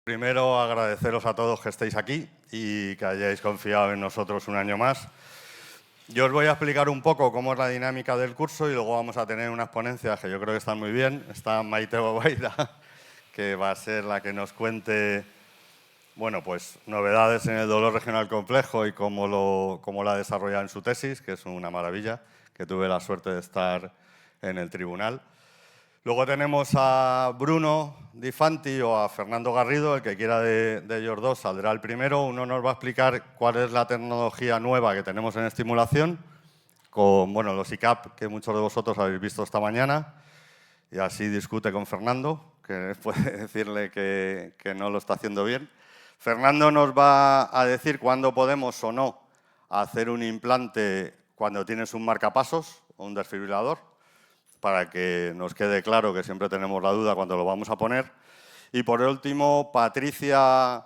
Primero, agradeceros a todos que estéis aquí y que hayáis confiado en nosotros un año más. Yo os voy a explicar un poco cómo es la dinámica del curso y luego vamos a tener unas ponencias que yo creo que están muy bien. Está Maite Bobaida, que va a ser la que nos cuente pues, novedades en el dolor regional complejo y cómo lo ha desarrollado en su tesis, que es una maravilla, que tuve la suerte de estar en el tribunal. Luego tenemos a Bruno Di Fanti o a Fernando Garrido, el que quiera de ellos dos saldrá el primero. Uno nos va a explicar cuál es la tecnología nueva que tenemos en estimulación, con los ICAP que muchos de vosotros habéis visto esta mañana, y así discute con Fernando, que puede decirle que no lo está haciendo bien. Fernando nos va a decir cuándo podemos o no hacer un implante cuando tienes un marcapasos o un desfibrilador, para que nos quede claro que siempre tenemos la duda cuando lo vamos a poner. Y por último, Patricia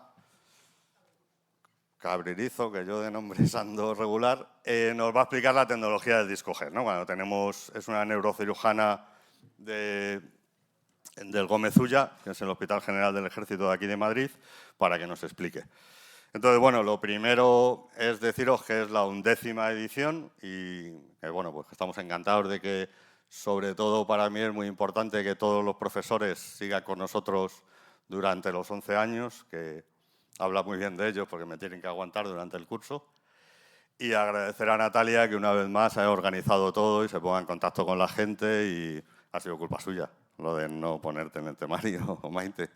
Cabrerizo, que yo de nombres ando regular, nos va a explicar la tecnología del disco G, ¿no? Es una neurocirujana del Gómez Ulla, que es el Hospital General del Ejército de aquí de Madrid, para que nos explique. Entonces, lo primero es deciros que es la 11ª edición y que, pues estamos encantados de que, sobre todo para mí es muy importante que todos los profesores sigan con nosotros durante los 11 años, que habla muy bien de ellos porque me tienen que aguantar durante el curso. Y agradecer a Natalia que una vez más haya organizado todo y se ponga en contacto con la gente, y ha sido culpa suya lo de no ponerte en el temario, Maite.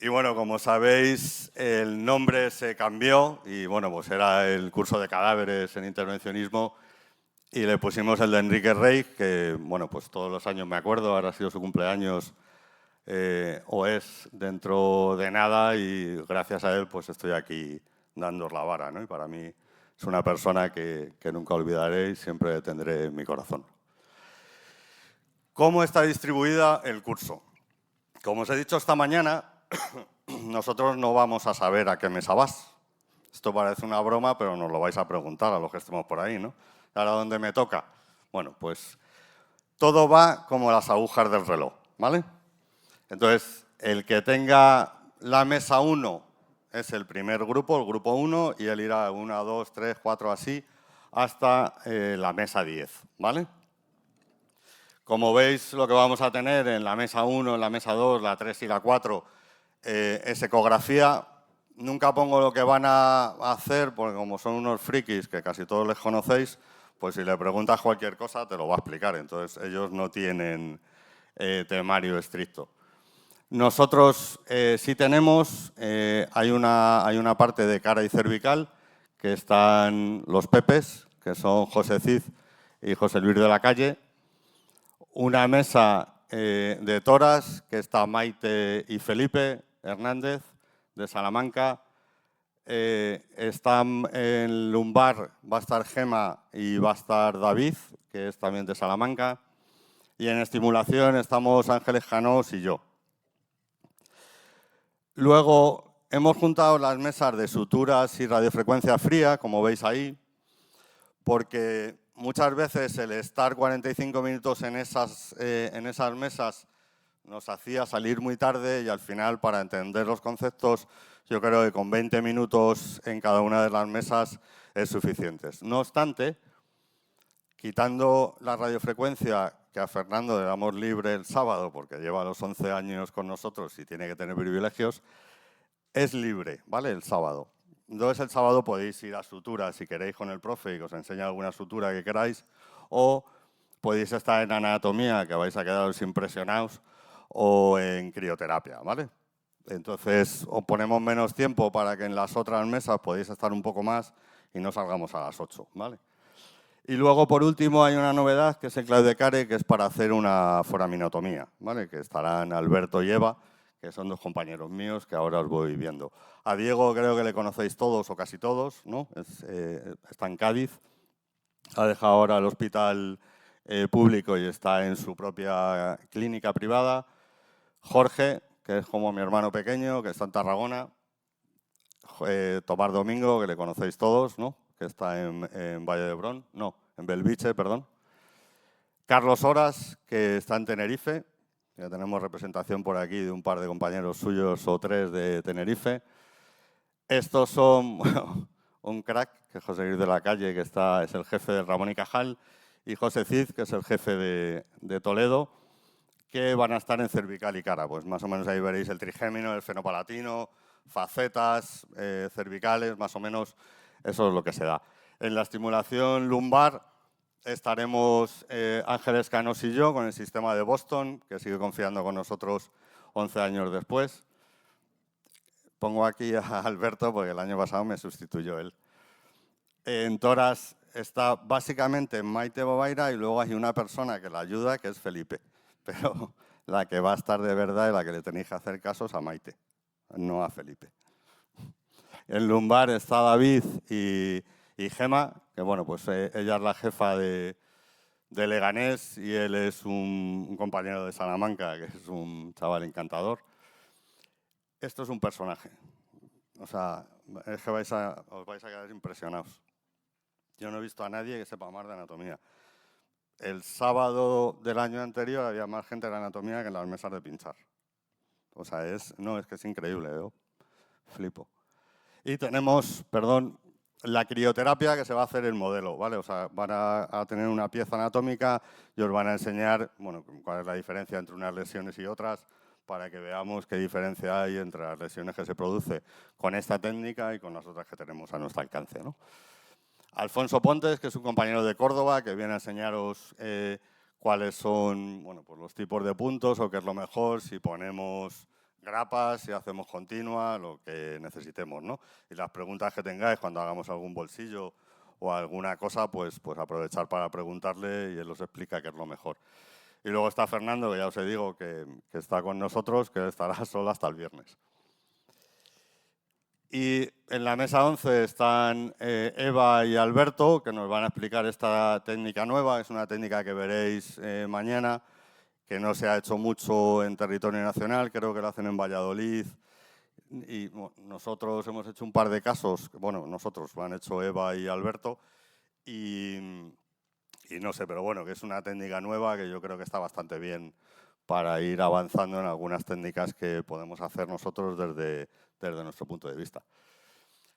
Y como sabéis, el nombre se cambió y pues era el curso de cadáveres en intervencionismo y le pusimos el de Enrique Rey, que pues todos los años me acuerdo, ahora ha sido su cumpleaños o es dentro de nada, y gracias a él pues estoy aquí dándos la vara, ¿no? Y para mí es una persona que nunca olvidaré y siempre tendré en mi corazón. ¿Cómo está distribuida el curso? Como os he dicho esta mañana, nosotros no vamos a saber a qué mesa vas. Esto parece una broma, pero nos lo vais a preguntar a los que estemos por ahí, ¿no? ¿Ahora dónde me toca? Pues todo va como las agujas del reloj, ¿vale? Entonces, el que tenga la mesa 1 es el primer grupo, el grupo 1, y él irá 1, 2, 3, 4, así, hasta la mesa 10, ¿vale? Como veis, lo que vamos a tener en la mesa 1, en la mesa 2, la 3 y la 4 es ecografía. Nunca pongo lo que van a hacer, porque como son unos frikis que casi todos les conocéis, pues si le preguntas cualquier cosa te lo va a explicar. Entonces, ellos no tienen temario estricto. Nosotros sí tenemos, hay una parte de cara y cervical, que están los Pepes, que son José Cid y José Luis de la Calle. Una mesa de toras, que está Maite y Felipe Hernández, de Salamanca. Están en lumbar, va a estar Gema y va a estar David, que es también de Salamanca. Y en estimulación estamos Ángeles Janós y yo. Luego hemos juntado las mesas de suturas y radiofrecuencia fría, como veis ahí, porque muchas veces el estar 45 minutos en esas mesas nos hacía salir muy tarde, y al final, para entender los conceptos, yo creo que con 20 minutos en cada una de las mesas es suficiente. No obstante, quitando la radiofrecuencia, que a Fernando le damos libre el sábado porque lleva los 11 años con nosotros y tiene que tener privilegios, es libre, ¿vale? El sábado. Entonces, el sábado podéis ir a sutura si queréis con el profe y que os enseñe alguna sutura que queráis, o podéis estar en anatomía, que vais a quedaros impresionados, o en crioterapia, ¿vale? Entonces, os ponemos menos tiempo para que en las otras mesas podáis estar un poco más y no salgamos a las 8, ¿vale? Y luego, por último, hay una novedad, que es el claudecare, que es para hacer una foraminotomía, ¿vale? Que estarán Alberto y Eva, que son dos compañeros míos que ahora os voy viendo. A Diego creo que le conocéis todos o casi todos, ¿no? Está en Cádiz, ha dejado ahora el hospital público y está en su propia clínica privada. Jorge, que es como mi hermano pequeño, que está en Tarragona. Tomás Domingo, que le conocéis todos, ¿no? Que está en Valle de Brón, no, en Belviche, perdón. Carlos Horas, que está en Tenerife, que tenemos representación por aquí de un par de compañeros suyos o 3 de Tenerife. Estos son, bueno, un crack, que es José Luis de la Calle, que es el jefe de Ramón y Cajal, y José Cid, que es el jefe de Toledo, que van a estar en cervical y cara. Pues más o menos ahí veréis el trigémino, el fenopalatino, facetas cervicales, más o menos eso es lo que se da. En la estimulación lumbar estaremos Ángeles Canos y yo con el sistema de Boston, que sigue confiando con nosotros 11 años después. Pongo aquí a Alberto porque el año pasado me sustituyó él. En toras está básicamente Maite Bobaira y luego hay una persona que la ayuda, que es Felipe. Pero la que va a estar de verdad y la que le tenéis que hacer caso es a Maite, no a Felipe. En lumbar está David y Gema, que bueno, pues ella es la jefa de Leganés y él es un compañero de Salamanca, que es un chaval encantador. Esto es un personaje. O sea, es que os vais a quedar impresionados. Yo no he visto a nadie que sepa más de anatomía. El sábado del año anterior había más gente de la anatomía que en las mesas de pinchar. O sea, es que es increíble, yo flipo. Y tenemos, la crioterapia que se va a hacer el modelo, ¿vale? O sea, van a tener una pieza anatómica y os van a enseñar, bueno, cuál es la diferencia entre unas lesiones y otras, para que veamos qué diferencia hay entre las lesiones que se produce con esta técnica y con las otras que tenemos a nuestro alcance, ¿no? Alfonso Pontes, que es un compañero de Córdoba, que viene a enseñaros cuáles son, bueno, pues los tipos de puntos o qué es lo mejor, si ponemos grapas, si hacemos continua, lo que necesitemos, ¿no? Y las preguntas que tengáis cuando hagamos algún bolsillo o alguna cosa, pues aprovechar para preguntarle y él os explica qué es lo mejor. Y luego está Fernando, que ya os digo que está con nosotros, que estará solo hasta el viernes. Y en la mesa 11 están Eva y Alberto, que nos van a explicar esta técnica nueva. Es una técnica que veréis mañana, que no se ha hecho mucho en territorio nacional, creo que lo hacen en Valladolid. Y bueno, nosotros hemos hecho un par de casos, bueno, nosotros lo han hecho Eva y Alberto, y no sé, pero bueno, que es una técnica nueva que yo creo que está bastante bien para ir avanzando en algunas técnicas que podemos hacer nosotros desde nuestro punto de vista.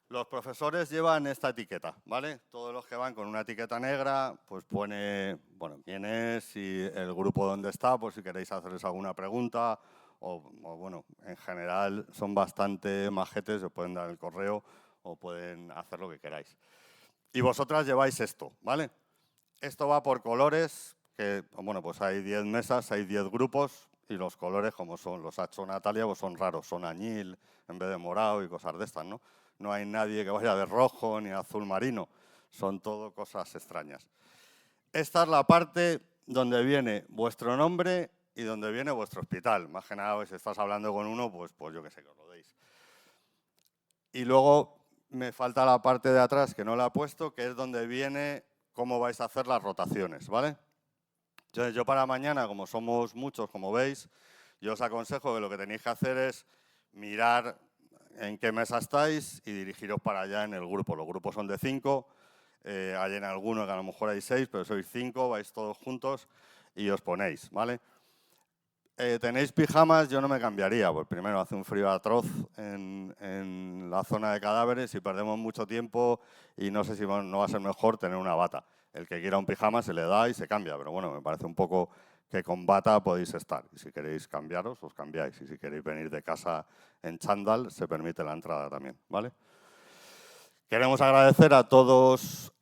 Los profesores llevan esta etiqueta, ¿vale? Todos los que van con una etiqueta negra, pues pone, bueno, quién es y el grupo donde está, por si queréis hacerles alguna pregunta, o bueno, en general son bastante majetes, os pueden dar el correo o pueden hacer lo que queráis. Y vosotras lleváis esto, ¿vale? Esto va por colores, que, bueno, pues hay 10 mesas, hay 10 grupos, y los colores, como son los ha hecho Natalia, pues son raros, son añil en vez de morado y cosas de estas, ¿no? No hay nadie que vaya de rojo ni azul marino, son todo cosas extrañas. Esta es la parte donde viene vuestro nombre y donde viene vuestro hospital. Más que nada, si estás hablando con uno, pues yo qué sé, que os lo deis. Y luego me falta la parte de atrás, que no la he puesto, que es donde viene cómo vais a hacer las rotaciones, ¿vale? Entonces, yo para mañana, como somos muchos, como veis, yo os aconsejo que lo que tenéis que hacer es mirar en qué mesa estáis y dirigiros para allá en el grupo. Los grupos son de 5, hay en alguno que a lo mejor hay 6, pero sois 5, vais todos juntos y os ponéis, ¿vale? ¿Tenéis pijamas? Yo no me cambiaría, pues primero hace un frío atroz en la zona de cadáveres y perdemos mucho tiempo y no sé si no va a ser mejor tener una bata. El que quiera un pijama se le da y se cambia, pero bueno, me parece un poco que con bata podéis estar. Y si queréis cambiaros, os cambiáis. Y si queréis venir de casa en chándal, se permite la entrada también, ¿vale? Queremos agradecer a todos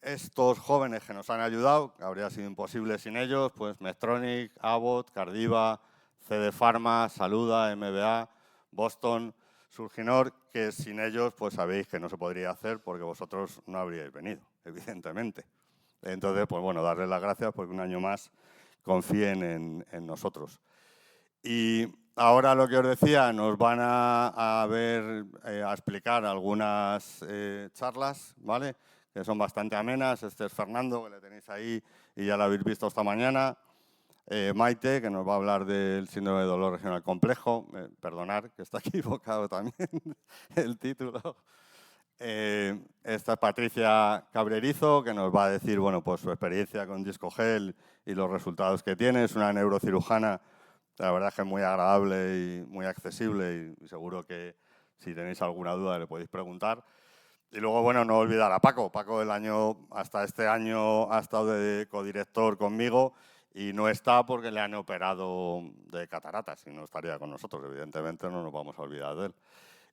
estos jóvenes que nos han ayudado, que habría sido imposible sin ellos, pues Medtronic, Abbott, Cardiva, CD Pharma, Saluda, MBA, Boston, Surginor, que sin ellos pues sabéis que no se podría hacer porque vosotros no habríais venido, evidentemente. Entonces, pues bueno, darles las gracias porque un año más confíen en nosotros. Y ahora lo que os decía, nos van a explicar algunas charlas, ¿vale? Que son bastante amenas. Este es Fernando, que le tenéis ahí y ya lo habéis visto esta mañana. Maite, que nos va a hablar del síndrome de dolor regional complejo. Perdonad, que está equivocado también el título. Esta es Patricia Cabrerizo, que nos va a decir, bueno, pues su experiencia con Discogel y los resultados que tiene. Es una neurocirujana La verdad es que es muy agradable y muy accesible y seguro que si tenéis alguna duda le podéis preguntar. Y luego, bueno, no olvidar a Paco. Paco hasta este año ha estado de codirector conmigo y no está porque le han operado de cataratas y no estaría con nosotros. Evidentemente no nos vamos a olvidar de él.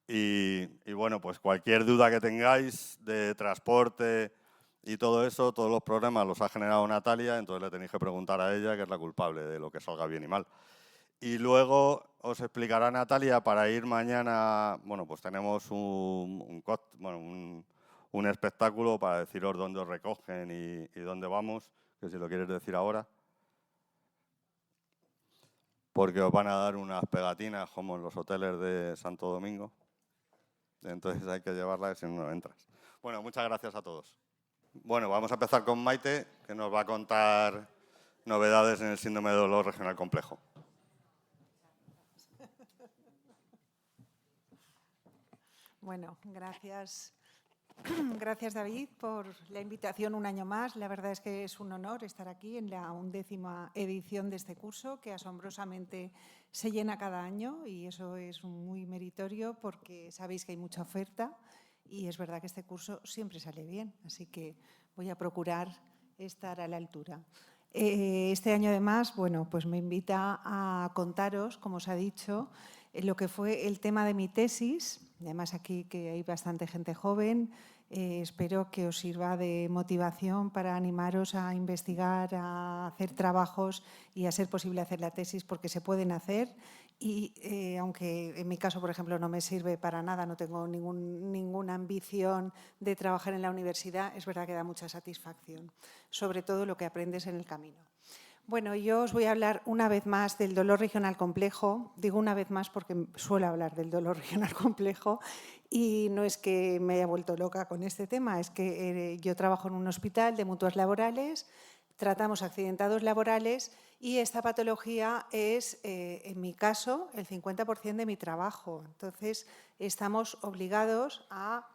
Y bueno, pues cualquier duda que tengáis de transporte y todo eso, todos los problemas los ha generado Natalia, entonces le tenéis que preguntar a ella, que es la culpable de lo que salga bien y mal. Y luego os explicará Natalia para ir mañana, bueno, pues tenemos un espectáculo para deciros dónde os recogen y dónde vamos, que si lo quieres decir ahora. Porque os van a dar unas pegatinas como en los hoteles de Santo Domingo. Entonces hay que llevarlas si no entras. Bueno, muchas gracias a todos. Bueno, vamos a empezar con Maite, que nos va a contar novedades en el síndrome de dolor regional complejo. Bueno, gracias. Gracias, David, por la invitación un año más. La verdad es que es un honor estar aquí en la 11ª edición de este curso, que asombrosamente se llena cada año y eso es muy meritorio porque sabéis que hay mucha oferta y es verdad que este curso siempre sale bien, así que voy a procurar estar a la altura. Este año, además, bueno, pues me invita a contaros, como os ha dicho, lo que fue el tema de mi tesis. Además, aquí que hay bastante gente joven, espero que os sirva de motivación para animaros a investigar, a hacer trabajos y a ser posible hacer la tesis, porque se pueden hacer. Y aunque en mi caso, por ejemplo, no me sirve para nada, no tengo ninguna ambición de trabajar en la universidad, es verdad que da mucha satisfacción, sobre todo lo que aprendes en el camino. Bueno, yo os voy a hablar una vez más del dolor regional complejo. Digo una vez más porque suelo hablar del dolor regional complejo y no es que me haya vuelto loca con este tema, es que yo trabajo en un hospital de mutuas laborales, tratamos accidentados laborales y esta patología es, en mi caso, el 50% de mi trabajo. Entonces, estamos obligados a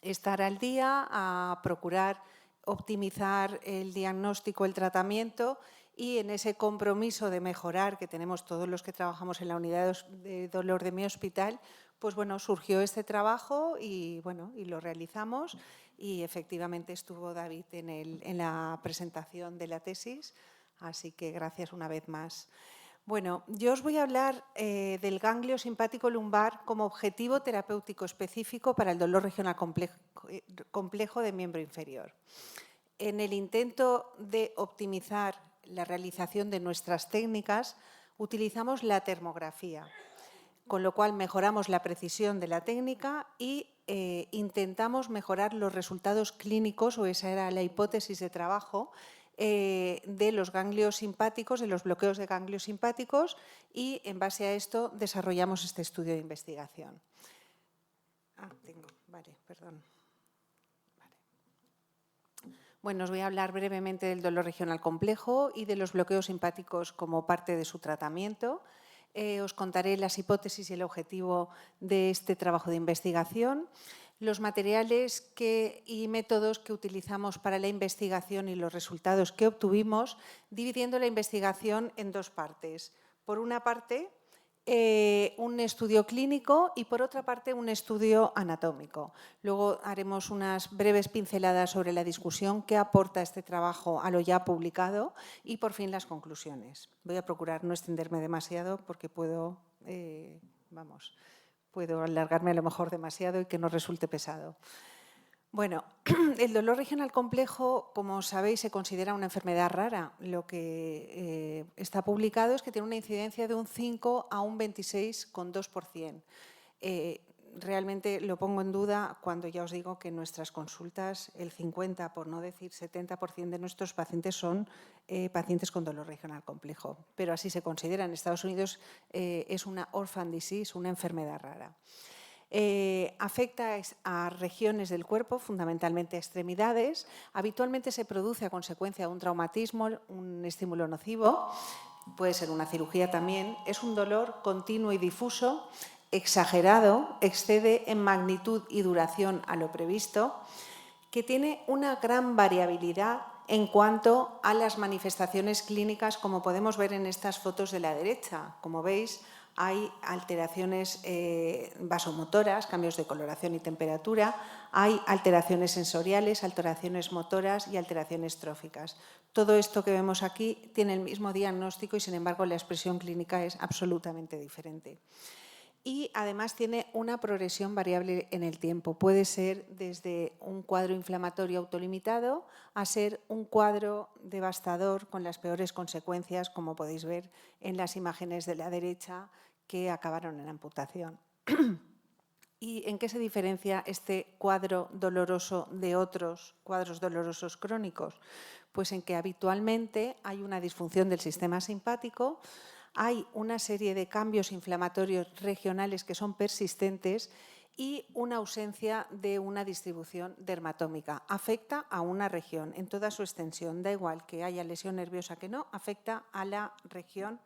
estar al día, a procurar optimizar el diagnóstico, el tratamiento y en ese compromiso de mejorar que tenemos todos los que trabajamos en la unidad de dolor de mi hospital, pues bueno, surgió este trabajo y bueno, y lo realizamos y efectivamente estuvo David en la presentación de la tesis, así que gracias una vez más. Bueno, yo os voy a hablar del ganglio simpático lumbar como objetivo terapéutico específico para el dolor regional complejo de miembro inferior. En el intento de optimizar la realización de nuestras técnicas, utilizamos la termografía, con lo cual mejoramos la precisión de la técnica y intentamos mejorar los resultados clínicos, o esa era la hipótesis de trabajo, de los ganglios simpáticos, de los bloqueos de ganglios simpáticos y en base a esto desarrollamos este estudio de investigación. Bueno, os voy a hablar brevemente del dolor regional complejo y de los bloqueos simpáticos como parte de su tratamiento. Os contaré las hipótesis y el objetivo de este trabajo de investigación, los materiales y métodos que utilizamos para la investigación y los resultados que obtuvimos, dividiendo la investigación en dos partes. Por una parte, un estudio clínico y, por otra parte, un estudio anatómico. Luego haremos unas breves pinceladas sobre la discusión que aporta este trabajo a lo ya publicado y, por fin, las conclusiones. Voy a procurar no extenderme demasiado porque puedo alargarme a lo mejor demasiado y que no resulte pesado. Bueno, el dolor regional complejo, como sabéis, se considera una enfermedad rara. Lo que está publicado es que tiene una incidencia de un 5 a un 26,2%. Realmente lo pongo en duda cuando ya os digo que en nuestras consultas el 50, por no decir 70% de nuestros pacientes son pacientes con dolor regional complejo. Pero así se considera. En Estados Unidos es una orphan disease, una enfermedad rara. Afecta a regiones del cuerpo, fundamentalmente a extremidades. Habitualmente se produce a consecuencia de un traumatismo, un estímulo nocivo, puede ser una cirugía también. Es un dolor continuo y difuso, exagerado, excede en magnitud y duración a lo previsto, que tiene una gran variabilidad en cuanto a las manifestaciones clínicas, como podemos ver en estas fotos de la derecha. Como veis, hay alteraciones vasomotoras, cambios de coloración y temperatura, hay alteraciones sensoriales, alteraciones motoras y alteraciones tróficas. Todo esto que vemos aquí tiene el mismo diagnóstico y, sin embargo, la expresión clínica es absolutamente diferente. Y además tiene una progresión variable en el tiempo. Puede ser desde un cuadro inflamatorio autolimitado a ser un cuadro devastador con las peores consecuencias, como podéis ver en las imágenes de la derecha, que acabaron en amputación. ¿Y en qué se diferencia este cuadro doloroso de otros cuadros dolorosos crónicos? Pues en que habitualmente hay una disfunción del sistema simpático, hay una serie de cambios inflamatorios regionales que son persistentes y una ausencia de una distribución dermatómica. Afecta a una región en toda su extensión, da igual que haya lesión nerviosa que no, afecta a la región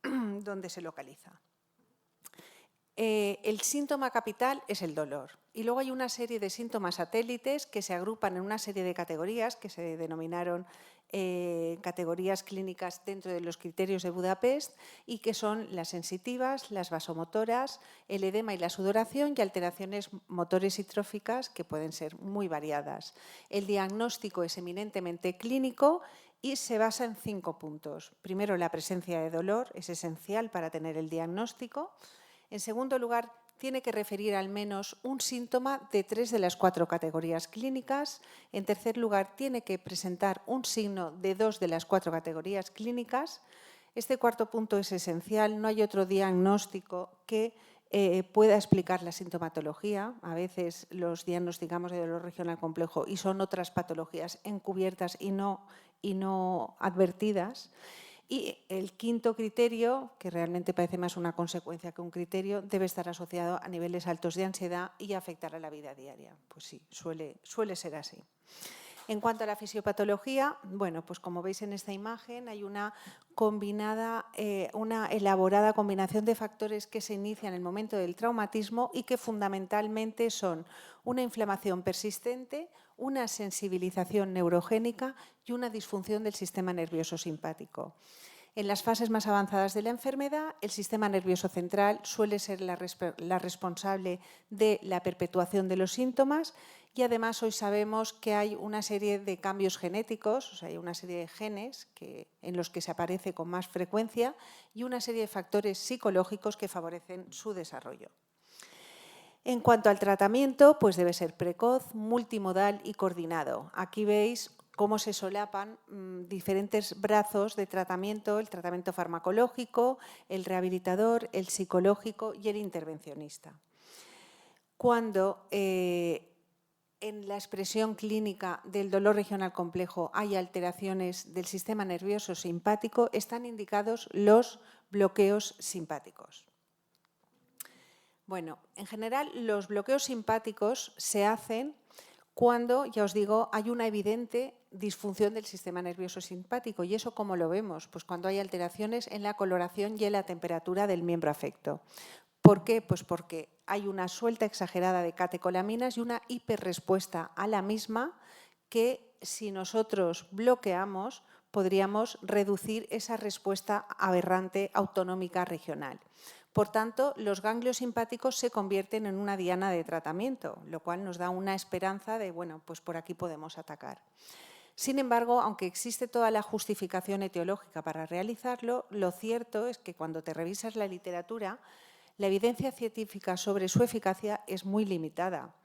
donde se localiza. El síntoma capital es el dolor y luego hay una serie de síntomas satélites que se agrupan en una serie de categorías que se denominaron categorías clínicas dentro de los criterios de Budapest y que son las sensitivas, las vasomotoras, el edema y la sudoración y alteraciones motores y tróficas que pueden ser muy variadas. El diagnóstico es eminentemente clínico y se basa en 5 puntos. Primero, la presencia de dolor es esencial para tener el diagnóstico. En segundo lugar, tiene que referir al menos un síntoma de 3 de las 4 categorías clínicas. En tercer lugar, tiene que presentar un signo de 2 de las 4 categorías clínicas. Este cuarto punto es esencial. No hay otro diagnóstico que pueda explicar la sintomatología. A veces los diagnosticamos de dolor regional complejo y son otras patologías encubiertas y no advertidas. Y el quinto criterio, que realmente parece más una consecuencia que un criterio, debe estar asociado a niveles altos de ansiedad y afectar a la vida diaria. Pues sí, suele ser así. En cuanto a la fisiopatología, bueno, pues como veis en esta imagen hay una elaborada combinación de factores que se inician en el momento del traumatismo y que fundamentalmente son una inflamación persistente, una sensibilización neurogénica y una disfunción del sistema nervioso simpático. En las fases más avanzadas de la enfermedad, el sistema nervioso central suele ser la responsable de la perpetuación de los síntomas y además hoy sabemos que hay una serie de cambios genéticos, o sea, hay una serie de genes en los que se aparece con más frecuencia y una serie de factores psicológicos que favorecen su desarrollo. En cuanto al tratamiento, pues debe ser precoz, multimodal y coordinado. Aquí veis cómo se solapan diferentes brazos de tratamiento, el tratamiento farmacológico, el rehabilitador, el psicológico y el intervencionista. Cuando en la expresión clínica del dolor regional complejo hay alteraciones del sistema nervioso simpático, están indicados los bloqueos simpáticos. Bueno, en general los bloqueos simpáticos se hacen cuando, ya os digo, hay una evidente disfunción del sistema nervioso simpático. ¿Y eso cómo lo vemos? Pues cuando hay alteraciones en la coloración y en la temperatura del miembro afecto. ¿Por qué? Pues porque hay una suelta exagerada de catecolaminas y una hiperrespuesta a la misma que, si nosotros bloqueamos, podríamos reducir esa respuesta aberrante autonómica regional. Por tanto, los ganglios simpáticos se convierten en una diana de tratamiento, lo cual nos da una esperanza de, bueno, pues por aquí podemos atacar. Sin embargo, aunque existe toda la justificación etiológica para realizarlo, lo cierto es que cuando te revisas la literatura, la evidencia científica sobre su eficacia es muy limitada.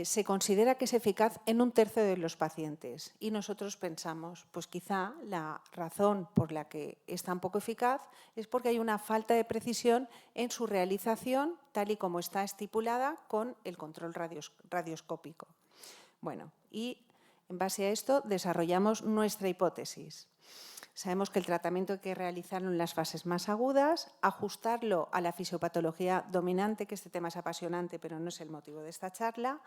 Se considera que es eficaz en 1/3 de los pacientes y nosotros pensamos, pues quizá la razón por la que es tan poco eficaz es porque hay una falta de precisión en su realización tal y como está estipulada con el control radioscópico. Bueno, y en base a esto desarrollamos nuestra hipótesis. Sabemos que el tratamiento hay que realizarlo en las fases más agudas, ajustarlo a la fisiopatología dominante, que este tema es apasionante, pero no es el motivo de esta charla,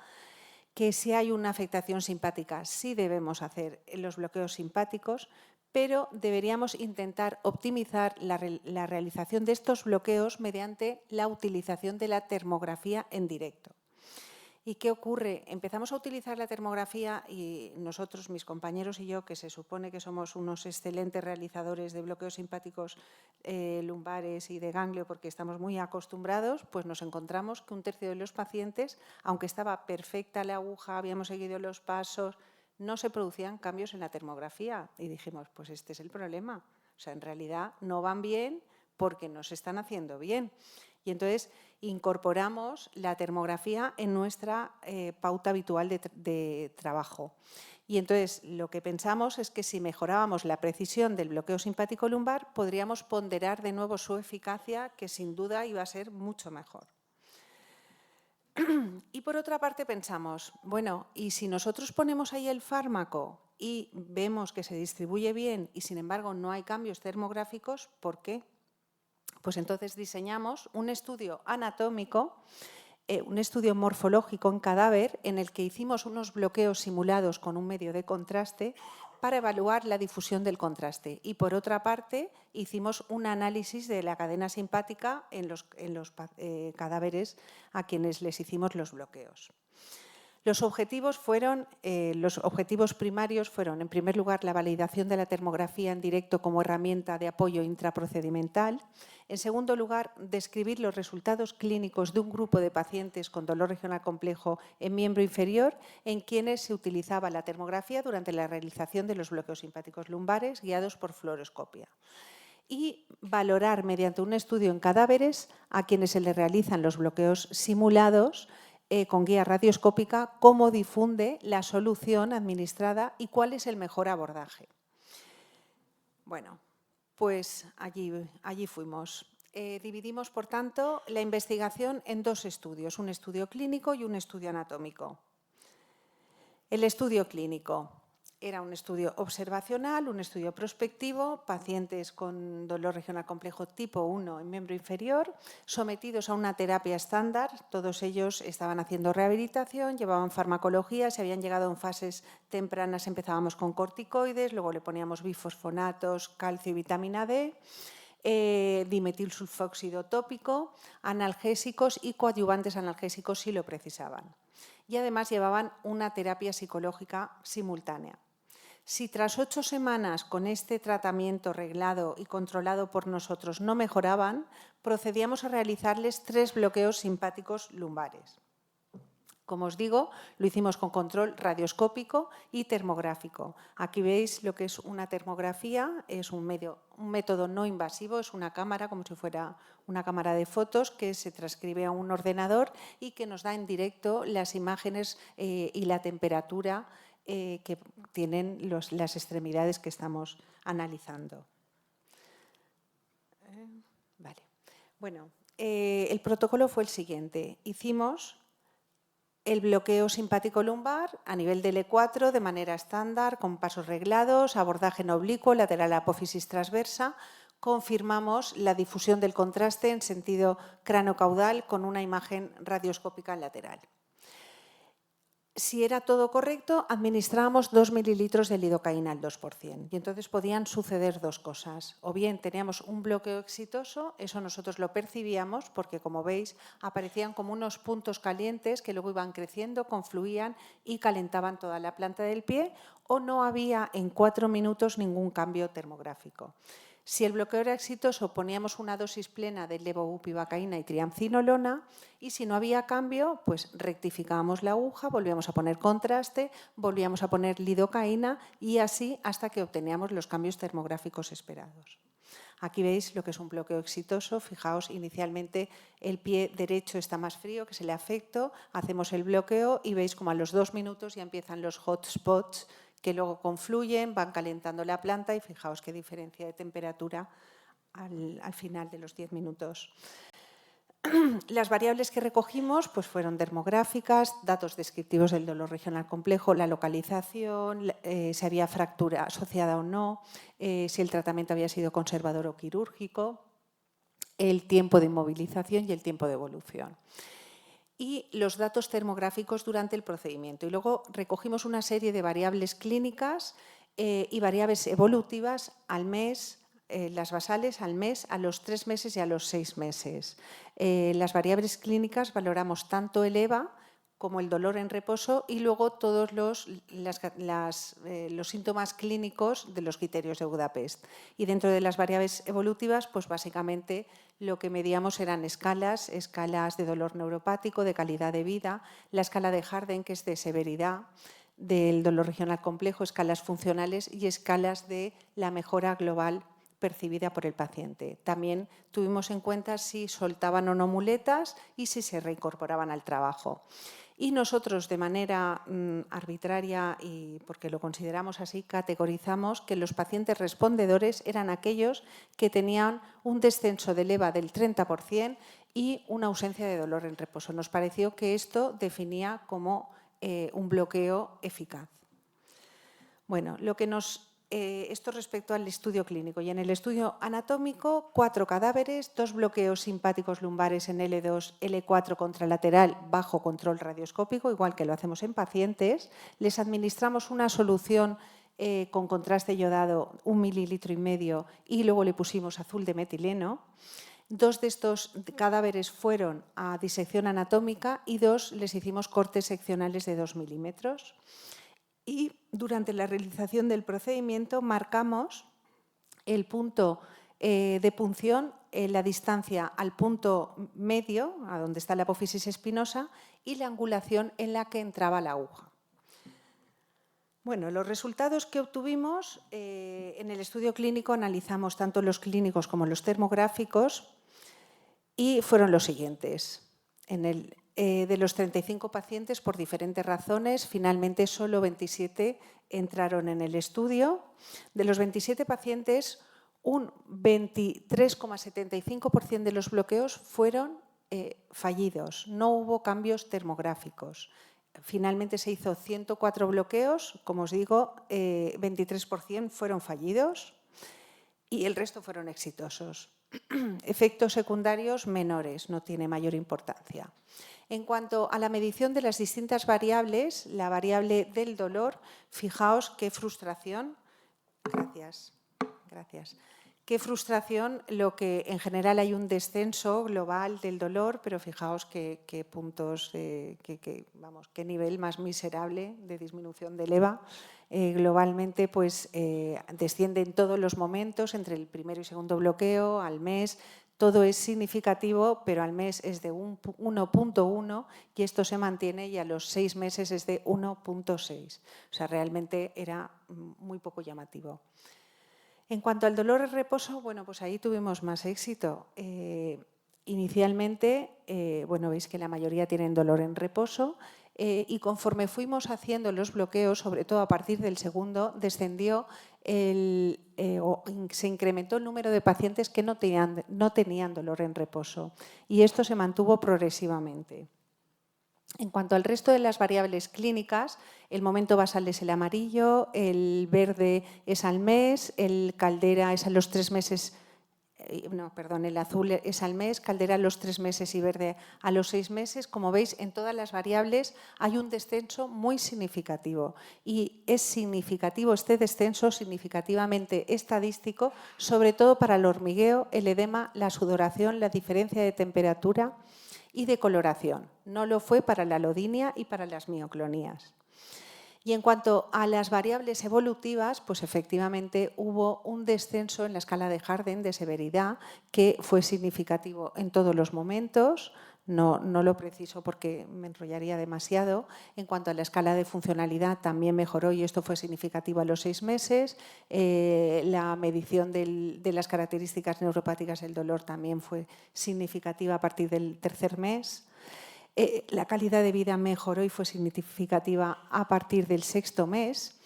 que si hay una afectación simpática sí debemos hacer los bloqueos simpáticos, pero deberíamos intentar optimizar la realización de estos bloqueos mediante la utilización de la termografía en directo. ¿Y qué ocurre? Empezamos a utilizar la termografía y nosotros, mis compañeros y yo, que se supone que somos unos excelentes realizadores de bloqueos simpáticos lumbares y de ganglio porque estamos muy acostumbrados, pues nos encontramos que un tercio de los pacientes, aunque estaba perfecta la aguja, habíamos seguido los pasos, no se producían cambios en la termografía. Y dijimos, pues este es el problema. O sea, en realidad no van bien porque no se están haciendo bien. Y entonces incorporamos la termografía en nuestra pauta habitual de trabajo. Y entonces lo que pensamos es que si mejorábamos la precisión del bloqueo simpático lumbar, podríamos ponderar de nuevo su eficacia, que sin duda iba a ser mucho mejor. Y por otra parte pensamos, bueno, y si nosotros ponemos ahí el fármaco y vemos que se distribuye bien y sin embargo no hay cambios termográficos, ¿por qué? Pues entonces diseñamos un estudio anatómico, un estudio morfológico en cadáver en el que hicimos unos bloqueos simulados con un medio de contraste para evaluar la difusión del contraste. Y por otra parte, hicimos un análisis de la cadena simpática en los cadáveres a quienes les hicimos los bloqueos. Los objetivos primarios fueron, en primer lugar, la validación de la termografía en directo como herramienta de apoyo intraprocedimental. En segundo lugar, describir los resultados clínicos de un grupo de pacientes con dolor regional complejo en miembro inferior en quienes se utilizaba la termografía durante la realización de los bloqueos simpáticos lumbares guiados por fluoroscopia. Y valorar mediante un estudio en cadáveres a quienes se les realizan los bloqueos simulados con guía radioscópica, cómo difunde la solución administrada y cuál es el mejor abordaje. Bueno, pues allí fuimos. Dividimos, por tanto, la investigación en dos estudios, un estudio clínico y un estudio anatómico. El estudio clínico era un estudio observacional, un estudio prospectivo, pacientes con dolor regional complejo tipo 1 en miembro inferior, sometidos a una terapia estándar. Todos ellos estaban haciendo rehabilitación, llevaban farmacología, se habían llegado en fases tempranas, empezábamos con corticoides, luego le poníamos bifosfonatos, calcio y vitamina D, dimetilsulfóxido tópico, analgésicos y coadyuvantes analgésicos si lo precisaban. Y además llevaban una terapia psicológica simultánea. Si tras 8 semanas con este tratamiento reglado y controlado por nosotros no mejoraban, procedíamos a realizarles 3 bloqueos simpáticos lumbares. Como os digo, lo hicimos con control radioscópico y termográfico. Aquí veis lo que es una termografía, es un método no invasivo, es una cámara, como si fuera una cámara de fotos que se transcribe a un ordenador y que nos da en directo las imágenes y la temperatura que tienen las extremidades que estamos analizando. Vale. Bueno, el protocolo fue el siguiente. Hicimos el bloqueo simpático lumbar a nivel del E4 de manera estándar, con pasos reglados, abordaje en oblicuo, lateral apófisis transversa. Confirmamos la difusión del contraste en sentido cranocaudal con una imagen radioscópica lateral. Si era todo correcto, administrábamos 2 mililitros de lidocaína al 2%. Y entonces podían suceder dos cosas. O bien teníamos un bloqueo exitoso, eso nosotros lo percibíamos porque, como veis, aparecían como unos puntos calientes que luego iban creciendo, confluían y calentaban toda la planta del pie, o no había en 4 minutos ningún cambio termográfico. Si el bloqueo era exitoso, poníamos una dosis plena de levobupivacaína y triamcinolona, y si no había cambio, pues rectificábamos la aguja, volvíamos a poner contraste, volvíamos a poner lidocaína y así hasta que obteníamos los cambios termográficos esperados. Aquí veis lo que es un bloqueo exitoso. Fijaos, inicialmente el pie derecho está más frío, que es el afecto, hacemos el bloqueo y veis como a los 2 minutos ya empiezan los hot spots que luego confluyen, van calentando la planta y fijaos qué diferencia de temperatura al final de los 10 minutos. Las variables que recogimos pues, fueron dermográficas, datos descriptivos del dolor regional complejo, la localización, si había fractura asociada o no, si el tratamiento había sido conservador o quirúrgico, el tiempo de inmovilización y el tiempo de evolución. Y los datos termográficos durante el procedimiento. Y luego recogimos una serie de variables clínicas y variables evolutivas al mes, las basales al mes, a los 3 meses y a los 6 meses. Las variables clínicas valoramos tanto el EVA como el dolor en reposo y luego todos los síntomas clínicos de los criterios de Budapest. Y dentro de las variables evolutivas, pues básicamente lo que medíamos eran escalas de dolor neuropático, de calidad de vida, la escala de Harden, que es de severidad del dolor regional complejo, escalas funcionales y escalas de la mejora global percibida por el paciente. También tuvimos en cuenta si soltaban o no muletas y si se reincorporaban al trabajo. Y nosotros, de manera arbitraria y porque lo consideramos así, categorizamos que los pacientes respondedores eran aquellos que tenían un descenso del EVA del 30% y una ausencia de dolor en reposo. Nos pareció que esto definía como un bloqueo eficaz. Bueno, esto respecto al estudio clínico. Y en el estudio anatómico, 4 cadáveres, 2 bloqueos simpáticos lumbares en L2, L4 contralateral bajo control radioscópico, igual que lo hacemos en pacientes. Les administramos una solución con contraste yodado, 1,5 mililitros, y luego le pusimos azul de metileno. 2 de estos cadáveres fueron a disección anatómica y 2 les hicimos cortes seccionales de 2 milímetros. Y durante la realización del procedimiento marcamos el punto de punción, la distancia al punto medio, a donde está la apófisis espinosa, y la angulación en la que entraba la aguja. Bueno, los resultados que obtuvimos en el estudio clínico analizamos tanto los clínicos como los termográficos y fueron los siguientes. De los 35 pacientes, por diferentes razones, finalmente solo 27 entraron en el estudio. De los 27 pacientes, un 23,75% de los bloqueos fueron fallidos. No hubo cambios termográficos. Finalmente se hizo 104 bloqueos, como os digo, 23% fueron fallidos y el resto fueron exitosos. Efectos secundarios menores, no tiene mayor importancia. En cuanto a la medición de las distintas variables, la variable del dolor, fijaos qué frustración, gracias. Qué frustración, lo que en general hay un descenso global del dolor, pero fijaos qué puntos, qué nivel más miserable de disminución del EVA. Globalmente, pues desciende en todos los momentos, entre el primero y segundo bloqueo, al mes. Todo es significativo, pero al mes es de 1,1 y esto se mantiene y a los 6 meses es de 1,6. O sea, realmente era muy poco llamativo. En cuanto al dolor en reposo, bueno, pues ahí tuvimos más éxito. Inicialmente, bueno, veis que la mayoría tienen dolor en reposo y conforme fuimos haciendo los bloqueos, sobre todo a partir del segundo, descendió se incrementó el número de pacientes que no tenían dolor en reposo y esto se mantuvo progresivamente. En cuanto al resto de las variables clínicas, el momento basal es el amarillo, el verde es al mes, el caldera es a los 3 meses, el azul es al mes, caldera a los 3 meses y verde a los 6 meses. Como veis, en todas las variables hay un descenso muy significativo y es significativo este descenso, significativamente estadístico, sobre todo para el hormigueo, el edema, la sudoración, la diferencia de temperatura y de coloración. No lo fue para la alodinia y para las mioclonías. Y en cuanto a las variables evolutivas, pues efectivamente hubo un descenso en la escala de Harden de severidad que fue significativo en todos los momentos. No lo preciso porque me enrollaría demasiado. En cuanto a la escala de funcionalidad también mejoró y esto fue significativo a los 6 meses. La medición de las características neuropáticas del dolor también fue significativa a partir del 3er mes. La calidad de vida mejoró y fue significativa a partir del 6º mes.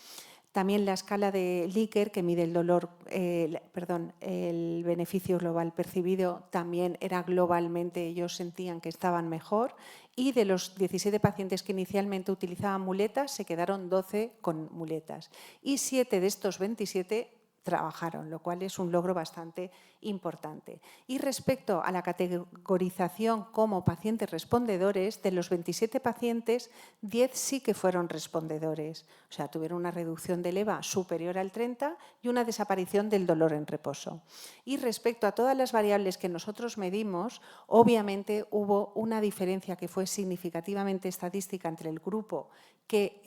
También la escala de Likert, que mide el dolor, el beneficio global percibido, también era globalmente, ellos sentían que estaban mejor. Y de los 17 pacientes que inicialmente utilizaban muletas, se quedaron 12 con muletas. Y 7 de estos 27 trabajaron, lo cual es un logro bastante importante. Y respecto a la categorización como pacientes respondedores, de los 27 pacientes, 10 sí que fueron respondedores, o sea, tuvieron una reducción del EVA superior al 30 y una desaparición del dolor en reposo. Y respecto a todas las variables que nosotros medimos, obviamente hubo una diferencia que fue significativamente estadística entre el grupo que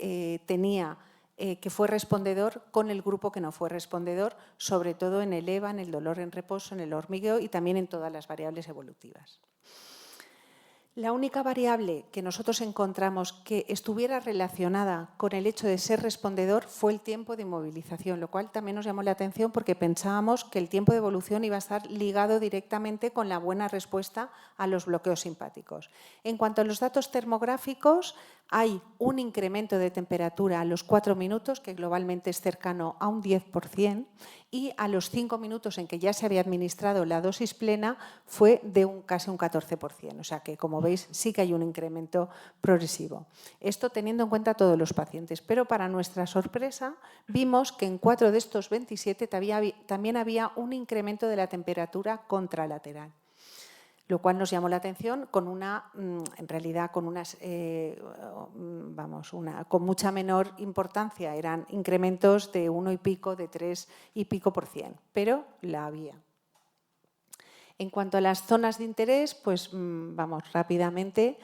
que fue respondedor con el grupo que no fue respondedor, sobre todo en el EVA, en el dolor en reposo, en el hormigueo y también en todas las variables evolutivas. La única variable que nosotros encontramos que estuviera relacionada con el hecho de ser respondedor fue el tiempo de inmovilización, lo cual también nos llamó la atención porque pensábamos que el tiempo de evolución iba a estar ligado directamente con la buena respuesta a los bloqueos simpáticos. En cuanto a los datos termográficos, hay un incremento de temperatura a los 4 minutos, que globalmente es cercano a un 10%, y a los 5 minutos en que ya se había administrado la dosis plena fue de casi un 14%. O sea que, como veis, sí que hay un incremento progresivo. Esto teniendo en cuenta a todos los pacientes. Pero para nuestra sorpresa, vimos que en 4 de estos 27 también había un incremento de la temperatura contralateral, lo cual nos llamó la atención con en realidad con con mucha menor importancia. Eran incrementos de 1 y pico, de 3 y pico %, pero la había. En cuanto a las zonas de interés, pues vamos rápidamente.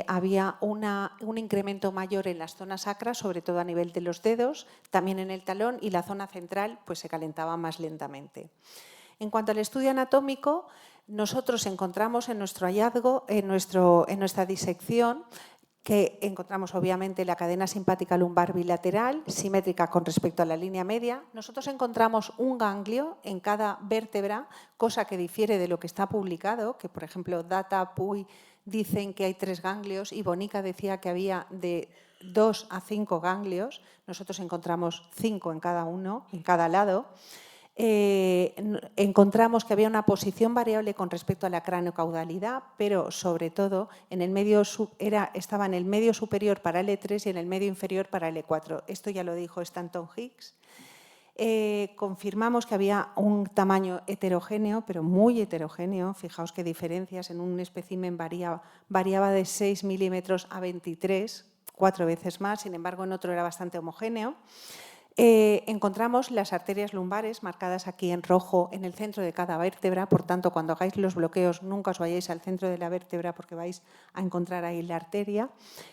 Había un incremento mayor en las zonas sacras, sobre todo a nivel de los dedos, también en el talón, y la zona central pues se calentaba más lentamente. En cuanto al estudio anatómico, nosotros encontramos en nuestro hallazgo, en nuestra disección, que encontramos obviamente la cadena simpática lumbar bilateral, simétrica con respecto a la línea media. Nosotros encontramos un ganglio en cada vértebra, cosa que difiere de lo que está publicado, que por ejemplo Data, Puy dicen que hay 3 ganglios y Bonica decía que había de 2 a 5 ganglios. Nosotros encontramos 5 en cada uno, en cada lado. Encontramos que había una posición variable con respecto a la craneocaudalidad, pero sobre todo estaba en el medio superior para el E3 y en el medio inferior para el E4. Esto ya lo dijo Stanton Hicks. Confirmamos que había un tamaño heterogéneo, pero muy heterogéneo. Fijaos qué diferencias. En un espécimen variaba de 6 milímetros a 23, 4 veces más. Sin embargo, en otro era bastante homogéneo. Encontramos las arterias lumbares marcadas aquí en rojo en el centro de cada vértebra. Por tanto, cuando hagáis los bloqueos, nunca os vayáis al centro de la vértebra porque vais a encontrar ahí la arteria.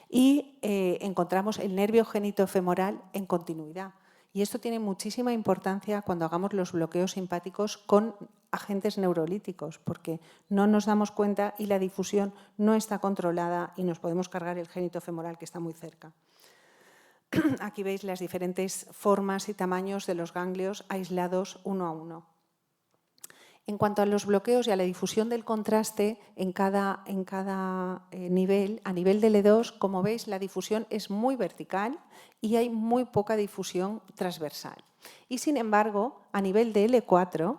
Y encontramos el nervio genitofemoral en continuidad. Y esto tiene muchísima importancia cuando hagamos los bloqueos simpáticos con agentes neurolíticos, porque no nos damos cuenta y la difusión no está controlada y nos podemos cargar el genitofemoral que está muy cerca. Aquí veis las diferentes formas y tamaños de los ganglios aislados uno a uno. En cuanto a los bloqueos y a la difusión del contraste en cada nivel, a nivel del E2, como veis, la difusión es muy vertical y hay muy poca difusión transversal. Y sin embargo, a nivel de L4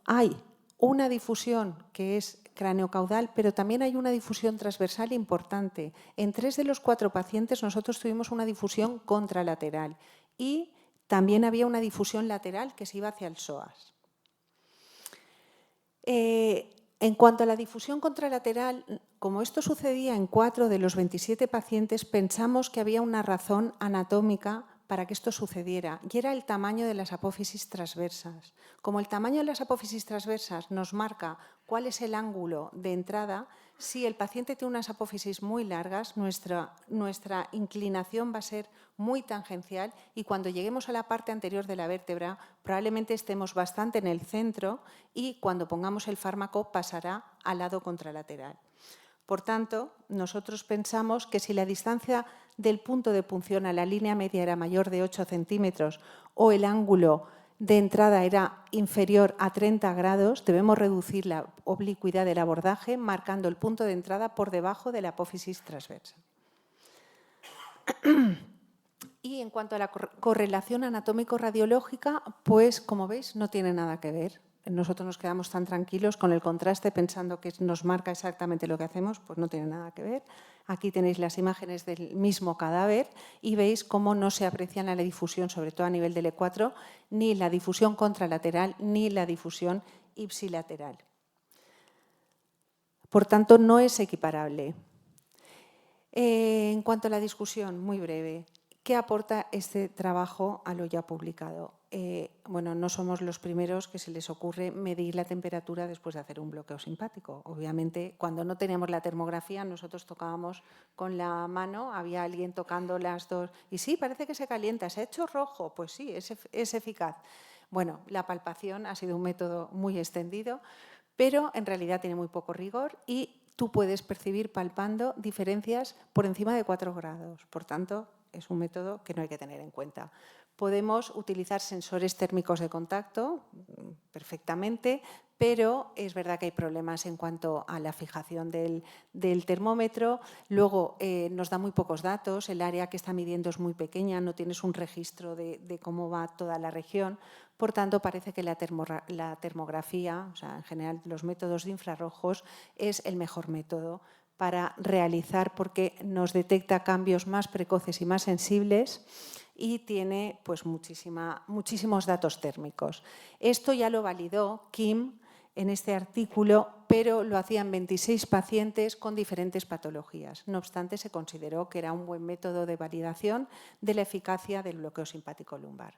hay una difusión que es craneocaudal, pero también hay una difusión transversal importante. En 3 de los 4 pacientes nosotros tuvimos una difusión contralateral y también había una difusión lateral que se iba hacia el psoas. En cuanto a la difusión contralateral, como esto sucedía en 4 de los 27 pacientes, pensamos que había una razón anatómica para que esto sucediera, y era el tamaño de las apófisis transversas. Como el tamaño de las apófisis transversas nos marca cuál es el ángulo de entrada, si el paciente tiene unas apófisis muy largas, nuestra inclinación va a ser muy tangencial y cuando lleguemos a la parte anterior de la vértebra probablemente estemos bastante en el centro y cuando pongamos el fármaco pasará al lado contralateral. Por tanto, nosotros pensamos que si la distancia del punto de punción a la línea media era mayor de 8 centímetros o el ángulo de entrada era inferior a 30 grados, debemos reducir la oblicuidad del abordaje marcando el punto de entrada por debajo de la apófisis transversa. Y en cuanto a la correlación anatómico-radiológica, pues como veis no tiene nada que ver. nosotros nos quedamos tan tranquilos con el contraste pensando que nos marca exactamente lo que hacemos, pues no tiene nada que ver. Aquí tenéis las imágenes del mismo cadáver y veis cómo no se aprecia la difusión, sobre todo a nivel del E4, ni la difusión contralateral ni la difusión ipsilateral. Por tanto, no es equiparable. En cuanto a la discusión, muy breve, ¿qué aporta este trabajo a lo ya publicado? Bueno, no somos los primeros que se les ocurre medir la temperatura después de hacer un bloqueo simpático. Obviamente, cuando no teníamos la termografía, nosotros tocábamos con la mano, había alguien tocando las dos, y sí, parece que se calienta, se ha hecho rojo, pues sí, es eficaz. Bueno, la palpación ha sido un método muy extendido, pero en realidad tiene muy poco rigor y tú puedes percibir palpando diferencias por encima de 4 grados. Por tanto, es un método que no hay que tener en cuenta. Podemos utilizar sensores térmicos de contacto perfectamente, pero es verdad que hay problemas en cuanto a la fijación del termómetro. Luego, nos da muy pocos datos, el área que está midiendo es muy pequeña, no tienes un registro de cómo va toda la región. Por tanto, parece que la termografía, o sea, en general los métodos de infrarrojos, es el mejor método para realizar porque nos detecta cambios más precoces y más sensibles y tiene pues, muchísimos datos térmicos. Esto ya lo validó Kim en este artículo, pero lo hacían 26 pacientes con diferentes patologías. No obstante, se consideró que era un buen método de validación de la eficacia del bloqueo simpático lumbar.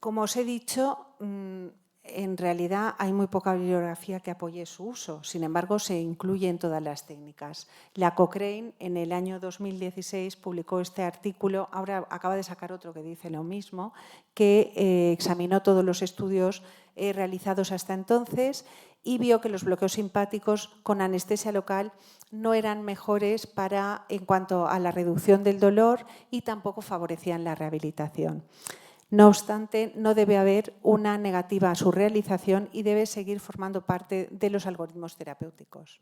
Como os he dicho, en realidad hay muy poca bibliografía que apoye su uso. Sin embargo, se incluye en todas las técnicas. La Cochrane, en el año 2016, publicó este artículo, ahora acaba de sacar otro que dice lo mismo, que examinó todos los estudios realizados hasta entonces y vio que los bloqueos simpáticos con anestesia local no eran mejores en cuanto a la reducción del dolor y tampoco favorecían la rehabilitación. No obstante, no debe haber una negativa a su realización y debe seguir formando parte de los algoritmos terapéuticos.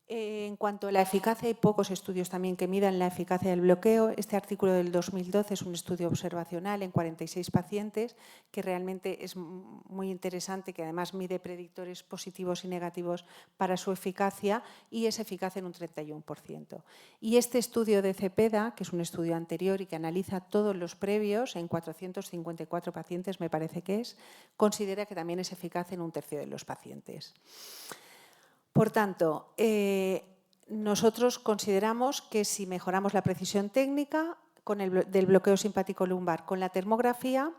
En cuanto a la eficacia, hay pocos estudios también que midan la eficacia del bloqueo. Este artículo del 2012 es un estudio observacional en 46 pacientes que realmente es muy interesante, que además mide predictores positivos y negativos para su eficacia y es eficaz en un 31%. Y este estudio de Cepeda, que es un estudio anterior y que analiza todos los previos en 454 pacientes, me parece que es, considera que también es eficaz en un tercio de los pacientes. Por tanto, nosotros consideramos que si mejoramos la precisión técnica del bloqueo simpático lumbar con la termografía,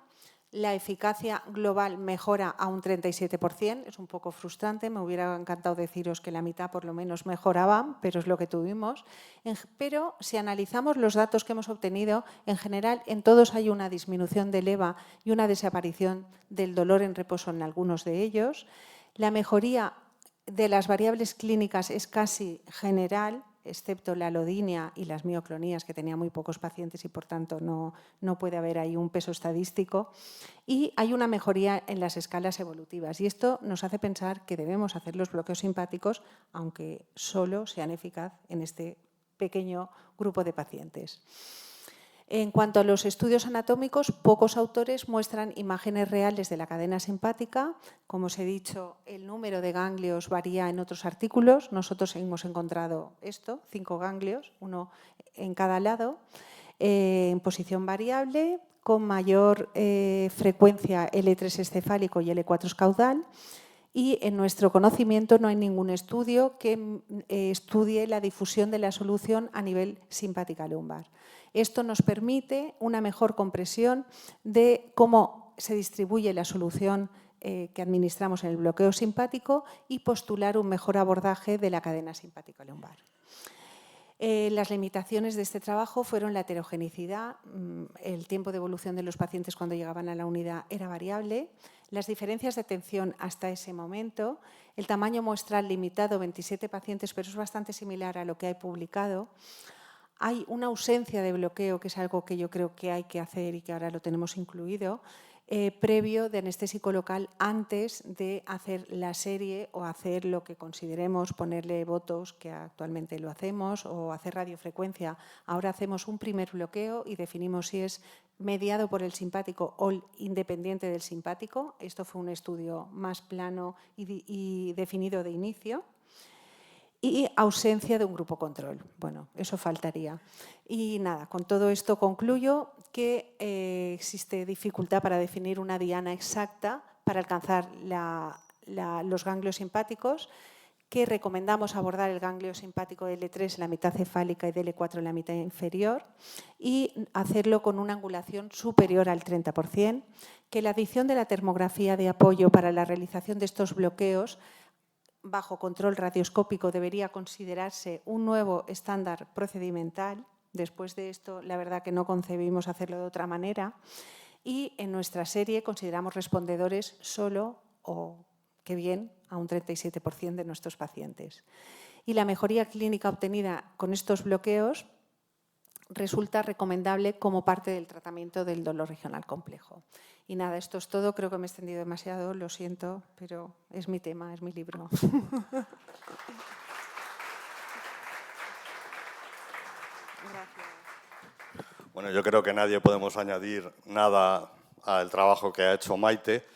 la eficacia global mejora a un 37%. Es un poco frustrante, me hubiera encantado deciros que la mitad por lo menos mejoraban, pero es lo que tuvimos. Pero si analizamos los datos que hemos obtenido, en general en todos hay una disminución del EVA y una desaparición del dolor en reposo en algunos de ellos. La mejoría de las variables clínicas es casi general, excepto la alodinia y las mioclonías, que tenía muy pocos pacientes y, por tanto, no puede haber ahí un peso estadístico. Y hay una mejoría en las escalas evolutivas. Y esto nos hace pensar que debemos hacer los bloqueos simpáticos, aunque solo sean eficaz en este pequeño grupo de pacientes. En cuanto a los estudios anatómicos, pocos autores muestran imágenes reales de la cadena simpática. Como os he dicho, el número de ganglios varía en otros artículos. Nosotros hemos encontrado esto, 5 ganglios, uno en cada lado, en posición variable, con mayor frecuencia L3 encefálico y L4 caudal. Y en nuestro conocimiento no hay ningún estudio que estudie la difusión de la solución a nivel simpática lumbar. Esto nos permite una mejor compresión de cómo se distribuye la solución que administramos en el bloqueo simpático y postular un mejor abordaje de la cadena simpática lumbar. Las limitaciones de este trabajo fueron la heterogeneidad, el tiempo de evolución de los pacientes cuando llegaban a la unidad era variable, las diferencias de atención hasta ese momento, el tamaño muestral limitado, 27 pacientes, pero es bastante similar a lo que hay publicado. Hay una ausencia de bloqueo, que es algo que yo creo que hay que hacer y que ahora lo tenemos incluido, previo de anestésico local antes de hacer la serie o hacer lo que consideremos, ponerle botox, que actualmente lo hacemos, o hacer radiofrecuencia. Ahora hacemos un primer bloqueo y definimos si es mediado por el simpático o independiente del simpático. Esto fue un estudio más plano y definido de inicio. Y ausencia de un grupo control. Bueno, eso faltaría. Y nada, con todo esto concluyo que existe dificultad para definir una diana exacta para alcanzar los ganglios simpáticos, que recomendamos abordar el ganglio simpático de L3 en la mitad cefálica y de L4 en la mitad inferior y hacerlo con una angulación superior al 30%, que la adición de la termografía de apoyo para la realización de estos bloqueos bajo control radioscópico debería considerarse un nuevo estándar procedimental. Después de esto, la verdad que no concebimos hacerlo de otra manera. Y en nuestra serie consideramos respondedores solo o que bien a un 37% de nuestros pacientes. Y la mejoría clínica obtenida con estos bloqueos resulta recomendable como parte del tratamiento del dolor regional complejo. Y nada, esto es todo. Creo que me he extendido demasiado, lo siento, pero es mi tema, es mi libro. Gracias. Bueno, yo creo que nadie podemos añadir nada al trabajo que ha hecho Maite.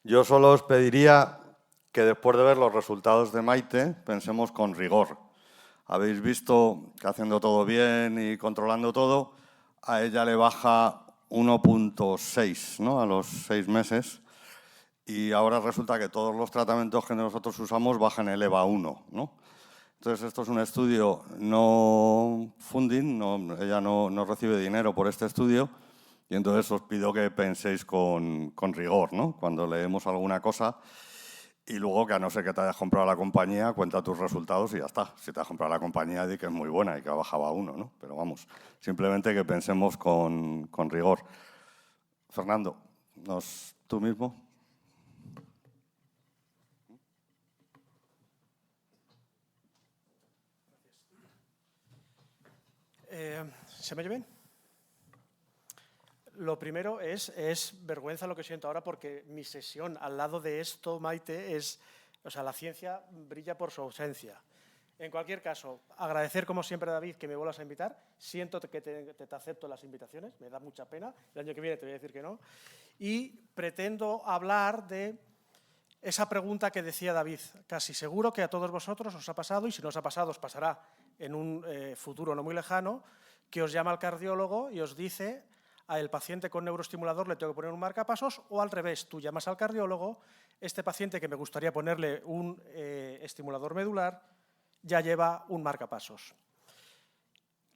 Yo solo os pediría que después de ver los resultados de Maite pensemos con rigor. Habéis visto que haciendo todo bien y controlando todo, a ella le baja 1,6, ¿no? A los 6 meses. Y ahora resulta que todos los tratamientos que nosotros usamos bajan el EVA1, ¿no? Entonces, esto es un estudio no funding, ella no recibe dinero por este estudio, y entonces os pido que penséis con rigor, ¿no? Cuando leemos alguna cosa. Y luego, que a no ser que te hayas comprado la compañía, cuenta tus resultados y ya está. Si te has comprado la compañía, di que es muy buena y que ha bajado a 1, ¿no? Pero vamos, simplemente que pensemos con rigor. Fernando, ¿tú mismo? ¿Se me oye bien? Lo primero es vergüenza lo que siento ahora, porque mi sesión al lado de esto, Maite, la ciencia brilla por su ausencia. En cualquier caso, agradecer como siempre, David, que me vuelvas a invitar. Siento que te acepto las invitaciones, me da mucha pena. El año que viene te voy a decir que no. Y pretendo hablar de esa pregunta que decía David. Casi seguro que a todos vosotros os ha pasado, y si no os ha pasado, os pasará en un futuro no muy lejano, que os llama el cardiólogo y os dice: al paciente con neuroestimulador le tengo que poner un marcapasos, o al revés, tú llamas al cardiólogo, este paciente que me gustaría ponerle un estimulador medular ya lleva un marcapasos.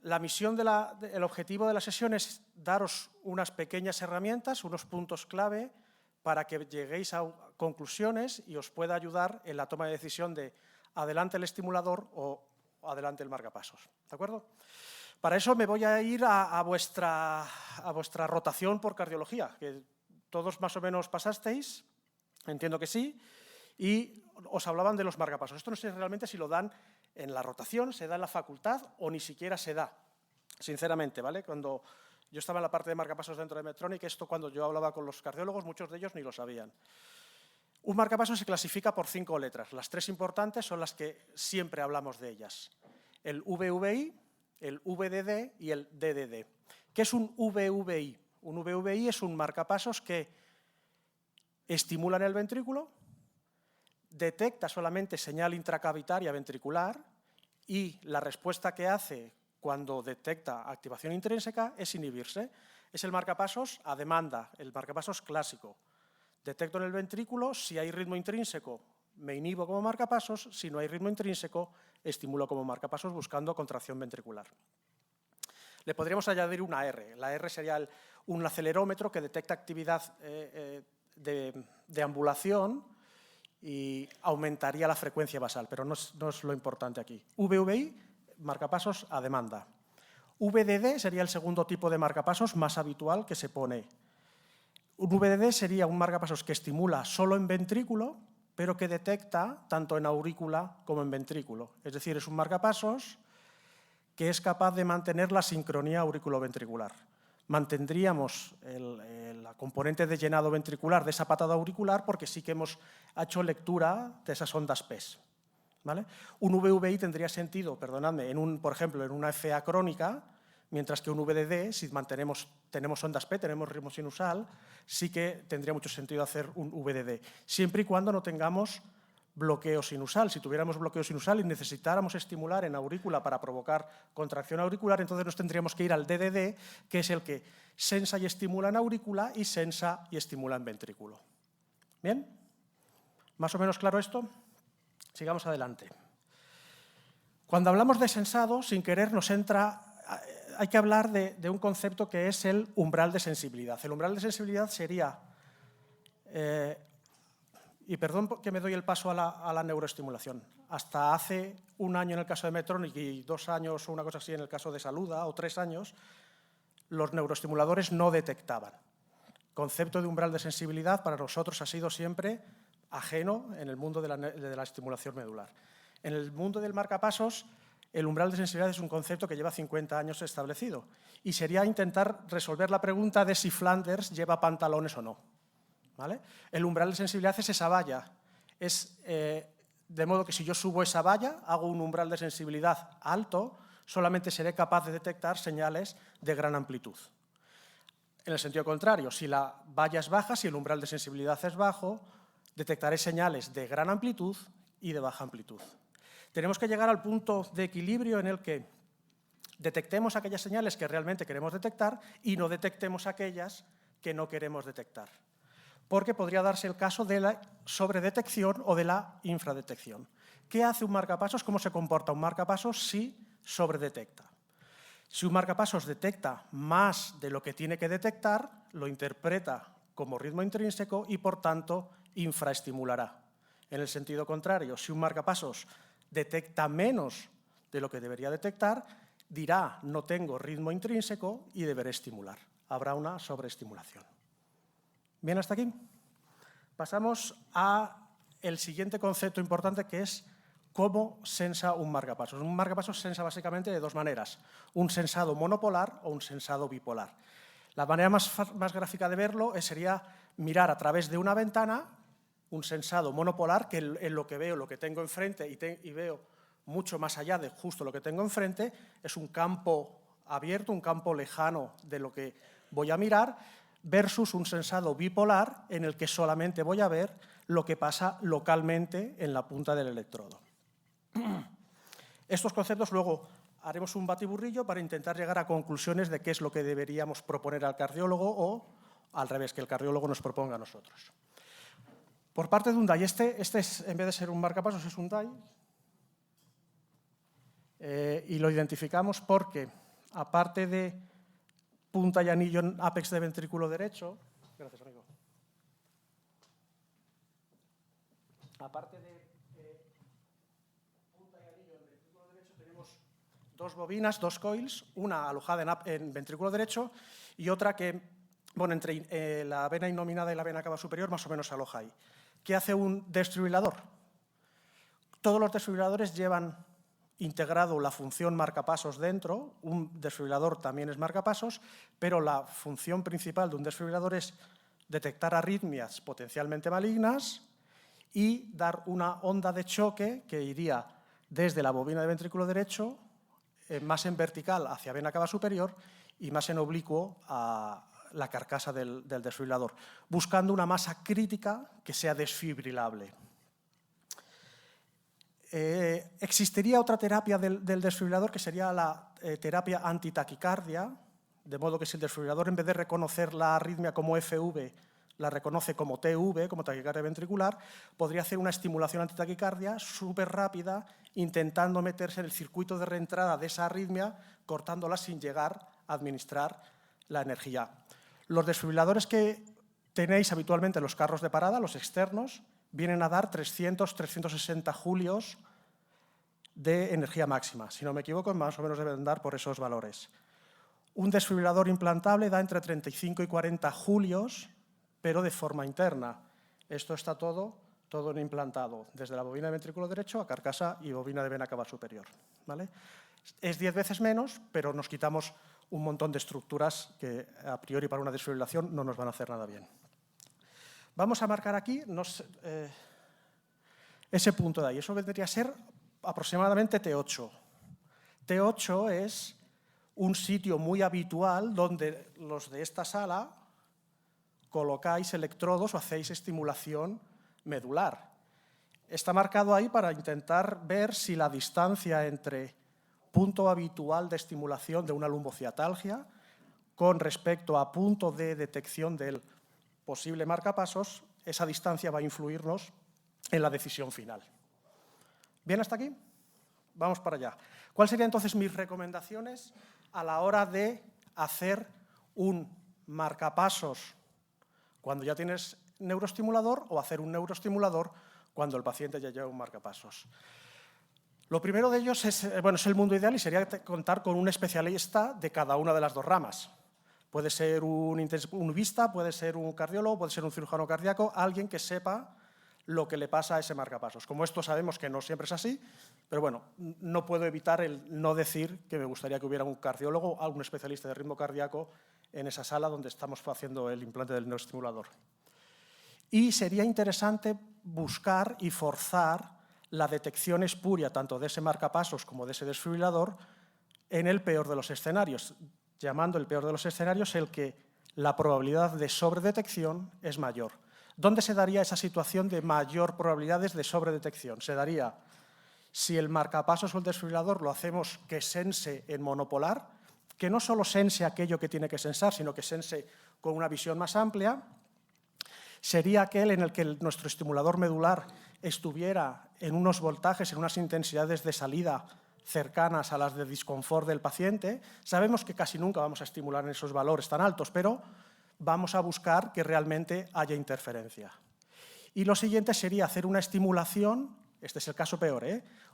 La misión, el objetivo de la sesión es daros unas pequeñas herramientas, unos puntos clave para que lleguéis a conclusiones y os pueda ayudar en la toma de decisión de adelante el estimulador o adelante el marcapasos. ¿De acuerdo? Para eso me voy a ir a vuestra rotación por cardiología, que todos más o menos pasasteis, entiendo que sí, y os hablaban de los marcapasos. Esto no sé realmente si lo dan en la rotación, se da en la facultad o ni siquiera se da, sinceramente, ¿vale? Cuando yo estaba en la parte de marcapasos dentro de Medtronic, esto cuando yo hablaba con los cardiólogos, muchos de ellos ni lo sabían. Un marcapasos se clasifica por 5 letras. Las 3 importantes son las que siempre hablamos de ellas: el VVI, el VDD y el DDD. ¿Qué es un VVI? Un VVI es un marcapasos que estimula en el ventrículo, detecta solamente señal intracavitaria ventricular y la respuesta que hace cuando detecta activación intrínseca es inhibirse. Es el marcapasos a demanda, el marcapasos clásico. Detecto en el ventrículo, si hay ritmo intrínseco, me inhibo como marcapasos; si no hay ritmo intrínseco, estimulo como marcapasos buscando contracción ventricular. Le podríamos añadir una R. La R sería un acelerómetro que detecta actividad de ambulación y aumentaría la frecuencia basal, pero no es lo importante aquí. VVI, marcapasos a demanda. VDD sería el segundo tipo de marcapasos más habitual que se pone. Un VDD sería un marcapasos que estimula solo en ventrículo, pero que detecta tanto en aurícula como en ventrículo. Es decir, es un marcapasos que es capaz de mantener la sincronía auriculoventricular. Mantendríamos la componente de llenado ventricular de esa patada auricular porque sí que hemos hecho lectura de esas ondas PES. ¿Vale? Un VVI tendría sentido, perdonadme, por ejemplo, en una FA crónica, Mientras que un VDD, si tenemos ondas P, tenemos ritmo sinusal, sí que tendría mucho sentido hacer un VDD, siempre y cuando no tengamos bloqueo sinusal. Si tuviéramos bloqueo sinusal y necesitáramos estimular en aurícula para provocar contracción auricular, entonces nos tendríamos que ir al DDD, que es el que sensa y estimula en aurícula y sensa y estimula en ventrículo. ¿Bien? ¿Más o menos claro esto? Sigamos adelante. Cuando hablamos de sensado, sin querer nos entra... Hay que hablar de un concepto que es el umbral de sensibilidad. El umbral de sensibilidad sería, y perdón que me doy el paso a la neuroestimulación, hasta hace un año en el caso de Medtronic y 2 años o una cosa así en el caso de Saluda, o 3 años, los neuroestimuladores no detectaban. El concepto de umbral de sensibilidad para nosotros ha sido siempre ajeno en el mundo de la estimulación medular. En el mundo del marcapasos, el umbral de sensibilidad es un concepto que lleva 50 años establecido y sería intentar resolver la pregunta de si Flanders lleva pantalones o no. ¿Vale? El umbral de sensibilidad es esa valla. De modo que si yo subo esa valla, hago un umbral de sensibilidad alto, solamente seré capaz de detectar señales de gran amplitud. En el sentido contrario, si la valla es baja, si el umbral de sensibilidad es bajo, detectaré señales de gran amplitud y de baja amplitud. Tenemos que llegar al punto de equilibrio en el que detectemos aquellas señales que realmente queremos detectar y no detectemos aquellas que no queremos detectar. Porque podría darse el caso de la sobredetección o de la infradetección. ¿Qué hace un marcapasos? ¿Cómo se comporta un marcapasos si sobredetecta? Si un marcapasos detecta más de lo que tiene que detectar, lo interpreta como ritmo intrínseco y, por tanto, infraestimulará. En el sentido contrario, si un marcapasos detecta menos de lo que debería detectar, dirá no tengo ritmo intrínseco y deberé estimular. Habrá una sobreestimulación. ¿Bien hasta aquí? Pasamos al siguiente concepto importante, que es cómo sensa un marcapasos. Un marcapasos sensa básicamente de 2 maneras, un sensado monopolar o un sensado bipolar. La manera más gráfica de verlo sería mirar a través de una ventana un sensado monopolar, que en lo que veo, lo que tengo enfrente y veo mucho más allá de justo lo que tengo enfrente, es un campo abierto, un campo lejano de lo que voy a mirar, versus un sensado bipolar en el que solamente voy a ver lo que pasa localmente en la punta del electrodo. Estos conceptos luego haremos un batiburrillo para intentar llegar a conclusiones de qué es lo que deberíamos proponer al cardiólogo o, al revés, que el cardiólogo nos proponga a nosotros. Por parte de un DAI, este es, en vez de ser un marcapasos, es un DAI. Y lo identificamos porque, aparte de punta y anillo en ápex de ventrículo derecho, gracias, amigo. Aparte de punta y anillo en ventrículo derecho, tenemos 2 bobinas, 2 coils, una alojada en ventrículo derecho y otra que, bueno, entre la vena innominada y la vena cava superior, más o menos se aloja ahí. ¿Qué hace un desfibrilador? Todos los desfibriladores llevan integrado la función marcapasos dentro. Un desfibrilador también es marcapasos, pero la función principal de un desfibrilador es detectar arritmias potencialmente malignas y dar una onda de choque que iría desde la bobina de ventrículo derecho, más en vertical hacia vena cava superior y más en oblicuo a la carcasa del desfibrilador, buscando una masa crítica que sea desfibrilable. Existiría otra terapia del desfibrilador que sería la terapia antitaquicardia, de modo que si el desfibrilador en vez de reconocer la arritmia como FV la reconoce como TV, como taquicardia ventricular, podría hacer una estimulación antitaquicardia súper rápida, intentando meterse en el circuito de reentrada de esa arritmia, cortándola sin llegar a administrar la energía. Los desfibriladores que tenéis habitualmente en los carros de parada, los externos, vienen a dar 300-360 julios de energía máxima. Si no me equivoco, más o menos deben dar por esos valores. Un desfibrilador implantable da entre 35 y 40 julios, pero de forma interna. Esto está todo en implantado, desde la bobina de ventrículo derecho a carcasa y bobina de vena cava superior. ¿Vale? Es 10 veces menos, pero nos quitamos un montón de estructuras que a priori para una desfibrilación no nos van a hacer nada bien. Vamos a marcar aquí ese punto de ahí. Eso vendría a ser aproximadamente T8. T8 es un sitio muy habitual donde los de esta sala colocáis electrodos o hacéis estimulación medular. Está marcado ahí para intentar ver si la distancia entre punto habitual de estimulación de una lumbociatalgia con respecto a punto de detección del posible marcapasos, esa distancia va a influirnos en la decisión final. ¿Bien hasta aquí? Vamos para allá. ¿Cuáles serían entonces mis recomendaciones a la hora de hacer un marcapasos cuando ya tienes neuroestimulador o hacer un neuroestimulador cuando el paciente ya lleva un marcapasos? Lo primero de ellos es el mundo ideal y sería contar con un especialista de cada una de las dos ramas. Puede ser un intensivista, puede ser un cardiólogo, puede ser un cirujano cardíaco, alguien que sepa lo que le pasa a ese marcapasos. Como esto sabemos que no siempre es así, pero bueno, no puedo evitar el no decir que me gustaría que hubiera un cardiólogo, algún especialista de ritmo cardíaco en esa sala donde estamos haciendo el implante del neuroestimulador. Y sería interesante buscar y forzar la detección espuria tanto de ese marcapasos como de ese desfibrilador en el peor de los escenarios, llamando el peor de los escenarios el que la probabilidad de sobredetección es mayor. ¿Dónde se daría esa situación de mayor probabilidades de sobredetección? Se daría si el marcapasos o el desfibrilador lo hacemos que sense en monopolar, que no solo sense aquello que tiene que sensar, sino que sense con una visión más amplia. Sería aquel en el que nuestro estimulador medular estuviera en unos voltajes, en unas intensidades de salida cercanas a las de disconfort del paciente. Sabemos que casi nunca vamos a estimular en esos valores tan altos, pero vamos a buscar que realmente haya interferencia. Y lo siguiente sería hacer una estimulación, este es el caso peor,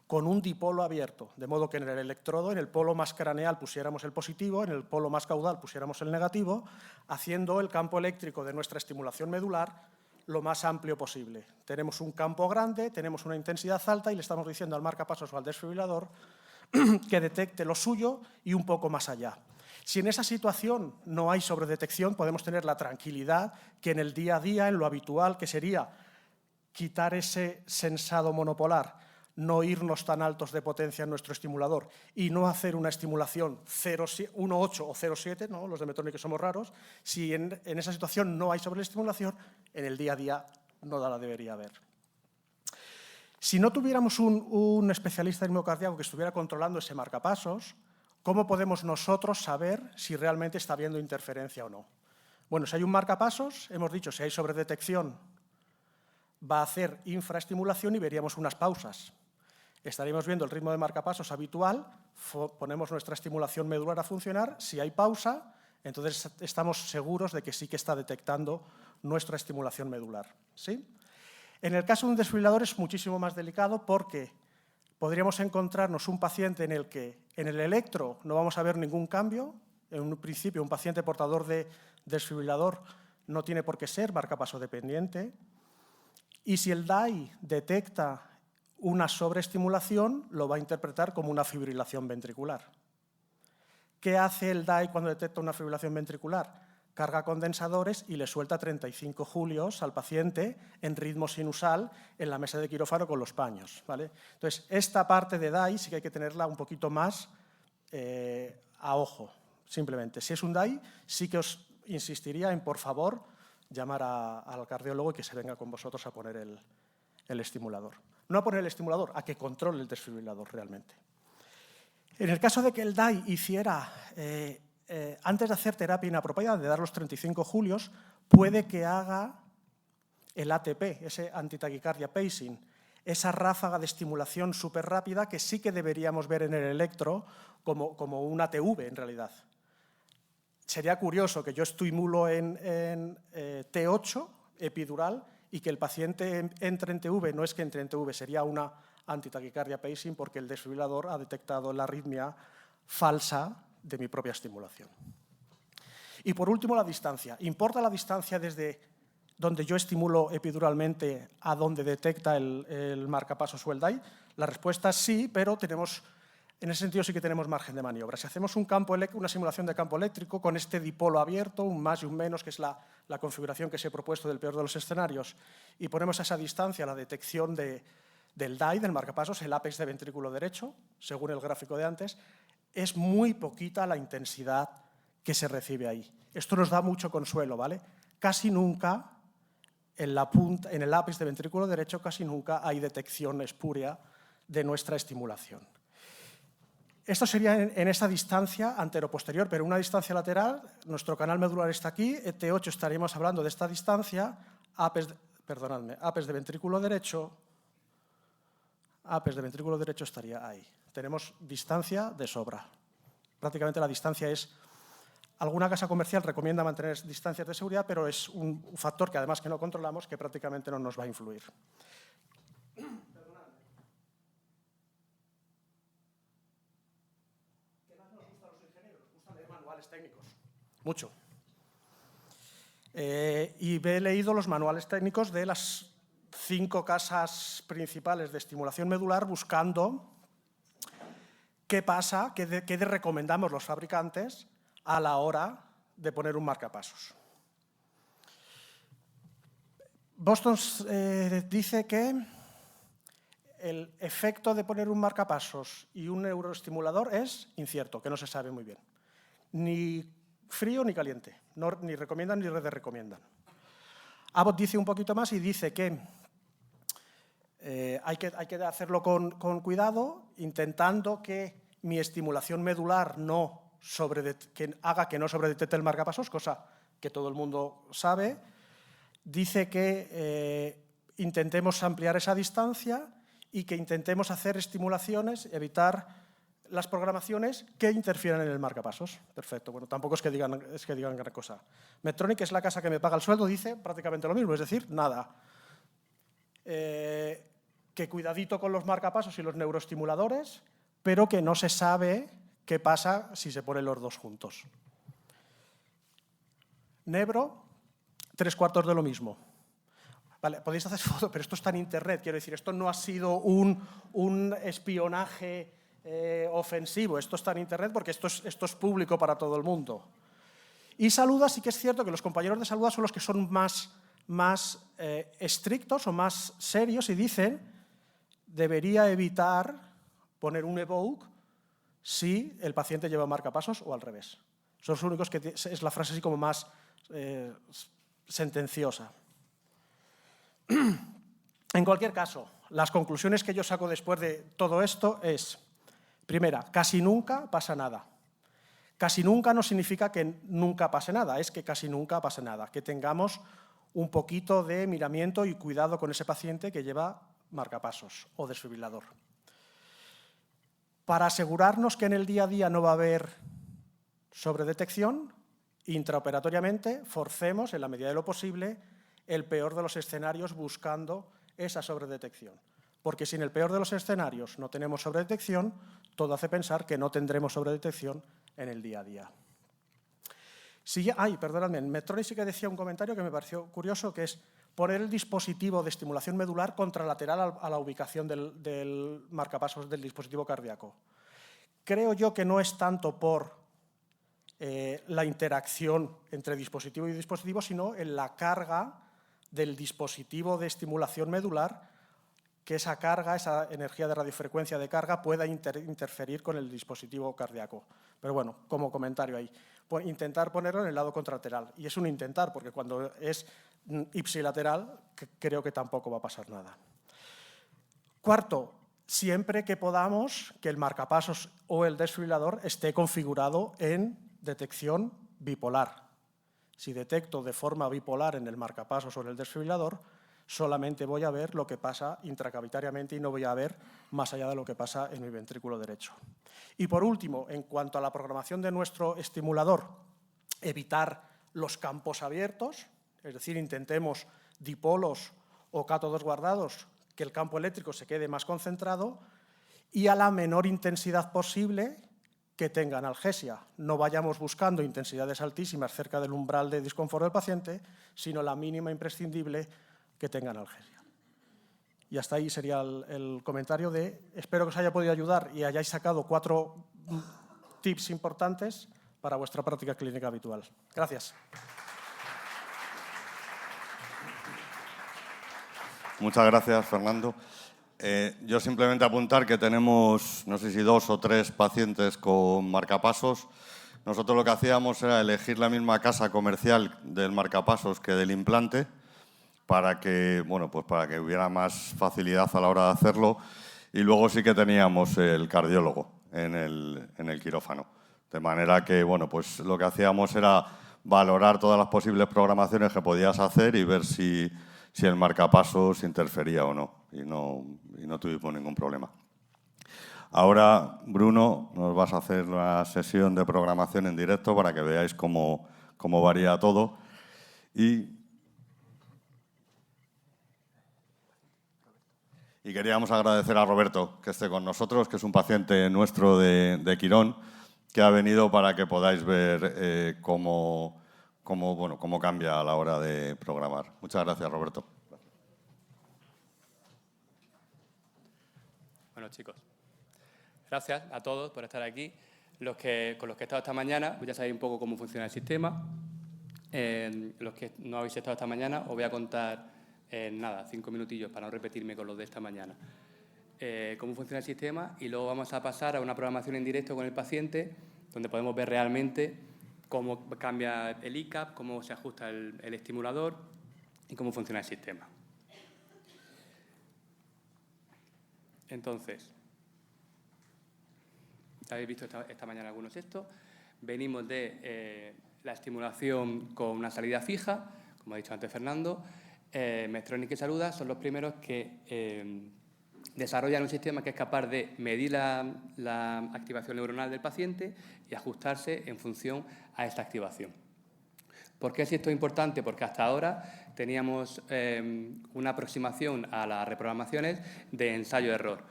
con un dipolo abierto, de modo que en el electrodo, en el polo más craneal pusiéramos el positivo, en el polo más caudal pusiéramos el negativo, haciendo el campo eléctrico de nuestra estimulación medular lo más amplio posible. Tenemos un campo grande, tenemos una intensidad alta y le estamos diciendo al marcapasos o al desfibrilador que detecte lo suyo y un poco más allá. Si en esa situación no hay sobredetección, podemos tener la tranquilidad que en el día a día, en lo habitual, que sería quitar ese sensado monopolar, no irnos tan altos de potencia en nuestro estimulador y no hacer una estimulación 1.8 o 0.7, ¿no? Los de Medtronic que somos raros, si en esa situación no hay sobreestimulación, en el día a día no la debería haber. Si no tuviéramos un especialista en ritmo que estuviera controlando ese marcapasos, ¿cómo podemos nosotros saber si realmente está habiendo interferencia o no? Bueno, si hay un marcapasos, hemos dicho, si hay sobredetección, va a hacer infraestimulación y veríamos unas pausas. Estaríamos viendo el ritmo de marcapasos habitual, ponemos nuestra estimulación medular a funcionar, si hay pausa, entonces estamos seguros de que sí que está detectando nuestra estimulación medular, ¿sí? En el caso de un desfibrilador es muchísimo más delicado porque podríamos encontrarnos un paciente en el que en el electro no vamos a ver ningún cambio. En un principio, un paciente portador de desfibrilador no tiene por qué ser marcapaso dependiente. Y si el DAI detecta una sobreestimulación, lo va a interpretar como una fibrilación ventricular. ¿Qué hace el DAI cuando detecta una fibrilación ventricular? Carga condensadores y le suelta 35 julios al paciente en ritmo sinusal en la mesa de quirófano con los paños, ¿vale? Entonces, esta parte de DAI sí que hay que tenerla un poquito más a ojo, simplemente. Si es un DAI, sí que os insistiría en, por favor, llamar al cardiólogo y que se venga con vosotros a poner el estimulador. No a poner el estimulador, a que controle el desfibrilador realmente. En el caso de que el DAI hiciera, antes de hacer terapia inapropiada, de dar los 35 julios, puede que haga el ATP, ese antitaquicardia pacing, esa ráfaga de estimulación súper rápida que sí que deberíamos ver en el electro como un ATV en realidad. Sería curioso que yo estimulo en T8 epidural y que el paciente entre en TV, no es que entre en TV, sería una antitaquicardia pacing porque el desfibrilador ha detectado la arritmia falsa de mi propia estimulación. Y por último, la distancia. ¿Importa la distancia desde donde yo estimulo epiduralmente a donde detecta el marcapasos o el DAI? La respuesta es sí, pero en ese sentido sí que tenemos margen de maniobra. Si hacemos una simulación de campo eléctrico con este dipolo abierto, un más y un menos, que es la configuración que se ha propuesto del peor de los escenarios, y ponemos a esa distancia la detección del DAI, del marcapasos, el ápex de ventrículo derecho, según el gráfico de antes, es muy poquita la intensidad que se recibe ahí. Esto nos da mucho consuelo, ¿vale? Casi nunca, en el ápice del ventrículo derecho, casi nunca hay detección espúrea de nuestra estimulación. Esto sería en esta distancia antero-posterior, pero una distancia lateral, nuestro canal medular está aquí, T8 estaríamos hablando de esta distancia, ápice de ventrículo derecho estaría ahí. Tenemos distancia de sobra. Prácticamente la distancia es... Alguna casa comercial recomienda mantener distancias de seguridad, pero es un factor que además que no controlamos, que prácticamente no nos va a influir. Técnicos, mucho. Y he leído los manuales técnicos de las 5 casas principales de estimulación medular buscando qué pasa, qué recomendamos los fabricantes a la hora de poner un marcapasos. Boston dice que el efecto de poner un marcapasos y un neuroestimulador es incierto, que no se sabe muy bien. Ni frío ni caliente, ni recomiendan ni recomiendan. Abbott dice un poquito más y dice que hay que hacerlo con cuidado, intentando que mi estimulación medular que haga que no sobredetecte el marcapasos, cosa que todo el mundo sabe. Dice que intentemos ampliar esa distancia y que intentemos hacer estimulaciones, evitar las programaciones que interfieran en el marcapasos. Perfecto. Bueno, tampoco es que digan gran cosa. Medtronic, que es la casa que me paga el sueldo, dice prácticamente lo mismo, es decir, nada. Que cuidadito con los marcapasos y los neuroestimuladores, pero que no se sabe qué pasa si se ponen los dos juntos. Nebro, 3/4 de lo mismo. Vale, podéis hacer foto, pero esto está en Internet, quiero decir, esto no ha sido un espionaje ofensivo, esto está en Internet porque esto es público para todo el mundo. Y Saluda, sí que es cierto que los compañeros de Saluda son los que son más estrictos o más serios y dicen debería evitar poner un evoke si el paciente lleva marcapasos o al revés. Son los únicos que es la frase así como más sentenciosa. En cualquier caso, las conclusiones que yo saco después de todo esto es: primera, casi nunca pasa nada. Casi nunca no significa que nunca pase nada, es que casi nunca pase nada, que tengamos un poquito de miramiento y cuidado con ese paciente que lleva marcapasos o desfibrilador. Para asegurarnos que en el día a día no va a haber sobredetección, intraoperatoriamente forcemos, en la medida de lo posible, el peor de los escenarios buscando esa sobredetección. Porque si en el peor de los escenarios no tenemos sobredetección, todo hace pensar que no tendremos sobredetección en el día a día. Perdonadme, Medtronic sí que decía un comentario que me pareció curioso, que es poner el dispositivo de estimulación medular contralateral a la ubicación del marcapasos del dispositivo cardíaco. Creo yo que no es tanto por la interacción entre dispositivo y dispositivo, sino en la carga del dispositivo de estimulación medular, que esa carga, esa energía de radiofrecuencia de carga pueda interferir con el dispositivo cardíaco. Pero bueno, como comentario ahí, intentar ponerlo en el lado contralateral. Y es un intentar, porque cuando es ipsilateral, creo que tampoco va a pasar nada. Cuarto, siempre que podamos, que el marcapasos o el desfibrilador esté configurado en detección bipolar. Si detecto de forma bipolar en el marcapasos o en el desfibrilador, solamente voy a ver lo que pasa intracavitariamente y no voy a ver más allá de lo que pasa en mi ventrículo derecho. Y por último, en cuanto a la programación de nuestro estimulador, evitar los campos abiertos, es decir, intentemos dipolos o cátodos guardados, que el campo eléctrico se quede más concentrado y a la menor intensidad posible que tenga analgesia. No vayamos buscando intensidades altísimas cerca del umbral de disconfort del paciente, sino la mínima imprescindible que tenga analgesia. Y hasta ahí sería el comentario de... Espero que os haya podido ayudar y hayáis sacado 4 tips importantes para vuestra práctica clínica habitual. Gracias. Muchas gracias, Fernando. Yo simplemente apuntar que tenemos, no sé si 2 o 3 pacientes con marcapasos. Nosotros lo que hacíamos era elegir la misma casa comercial del marcapasos que del implante para que, bueno, pues para que hubiera más facilidad a la hora de hacerlo. Y luego sí que teníamos el cardiólogo en el quirófano. De manera que, bueno, pues lo que hacíamos era valorar todas las posibles programaciones que podías hacer y ver si el marcapasos interfería o no. Y no tuvimos ningún problema. Ahora, Bruno, nos vas a hacer una sesión de programación en directo para que veáis cómo varía todo. Y queríamos agradecer a Roberto que esté con nosotros, que es un paciente nuestro de Quirón, que ha venido para que podáis ver cómo cambia a la hora de programar. Muchas gracias, Roberto. Bueno, chicos, gracias a todos por estar aquí. Con los que he estado esta mañana, voy a saber un poco cómo funciona el sistema. Los que no habéis estado esta mañana, os voy a contar, 5 minutillos para no repetirme con los de esta mañana. Cómo funciona el sistema y luego vamos a pasar a una programación en directo con el paciente, donde podemos ver realmente cómo cambia el ICAP, cómo se ajusta el estimulador y cómo funciona el sistema. Entonces, habéis visto esta mañana algunos esto. Venimos de la estimulación con una salida fija, como ha dicho antes Fernando. Medtronic y Saluda son los primeros que desarrollan un sistema que es capaz de medir la activación neuronal del paciente y ajustarse en función a esta activación. ¿Por qué es esto importante? Porque hasta ahora teníamos una aproximación a las reprogramaciones de ensayo-error.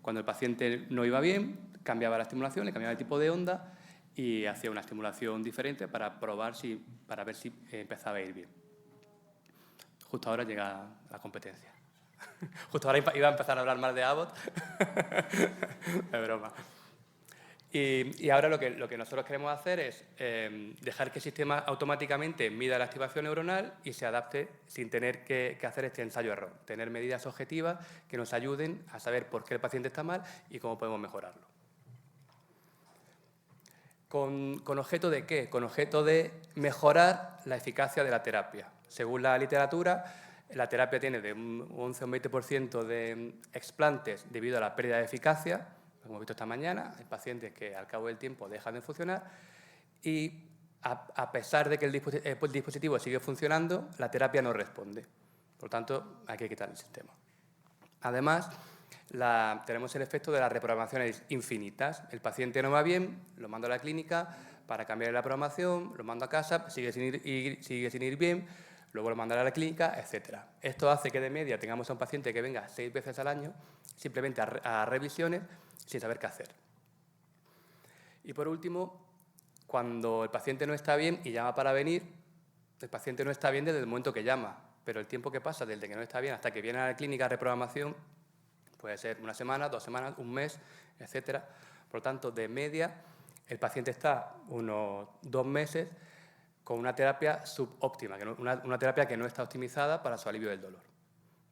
Cuando el paciente no iba bien, cambiaba la estimulación, le cambiaba el tipo de onda y hacía una estimulación diferente para ver si empezaba a ir bien. Justo ahora llega la competencia. Justo ahora iba a empezar a hablar más de Abbott. Es broma. Y ahora lo que nosotros queremos hacer es dejar que el sistema automáticamente mida la activación neuronal y se adapte sin tener que hacer este ensayo-error. Tener medidas objetivas que nos ayuden a saber por qué el paciente está mal y cómo podemos mejorarlo. ¿Con objeto de qué? Con objeto de mejorar la eficacia de la terapia. Según la literatura, la terapia tiene de un 11 o un 20% de explantes debido a la pérdida de eficacia. Como hemos visto esta mañana, hay pacientes que al cabo del tiempo dejan de funcionar y a pesar de que el dispositivo sigue funcionando, la terapia no responde. Por lo tanto, hay que quitar el sistema. Además, tenemos el efecto de las reprogramaciones infinitas. El paciente no va bien, lo mando a la clínica para cambiar la programación, lo mando a casa, sigue sin ir bien, luego lo mandaré a la clínica, etc. Esto hace que de media tengamos a un paciente que venga 6 veces al año, simplemente a revisiones, sin saber qué hacer. Y por último, cuando el paciente no está bien y llama para venir, el paciente no está bien desde el momento que llama, pero el tiempo que pasa desde que no está bien hasta que viene a la clínica de reprogramación puede ser 1 semana, 2 semanas, 1 mes, etc. Por lo tanto, de media, el paciente está unos 2 meses con una terapia subóptima, una terapia que no está optimizada para su alivio del dolor.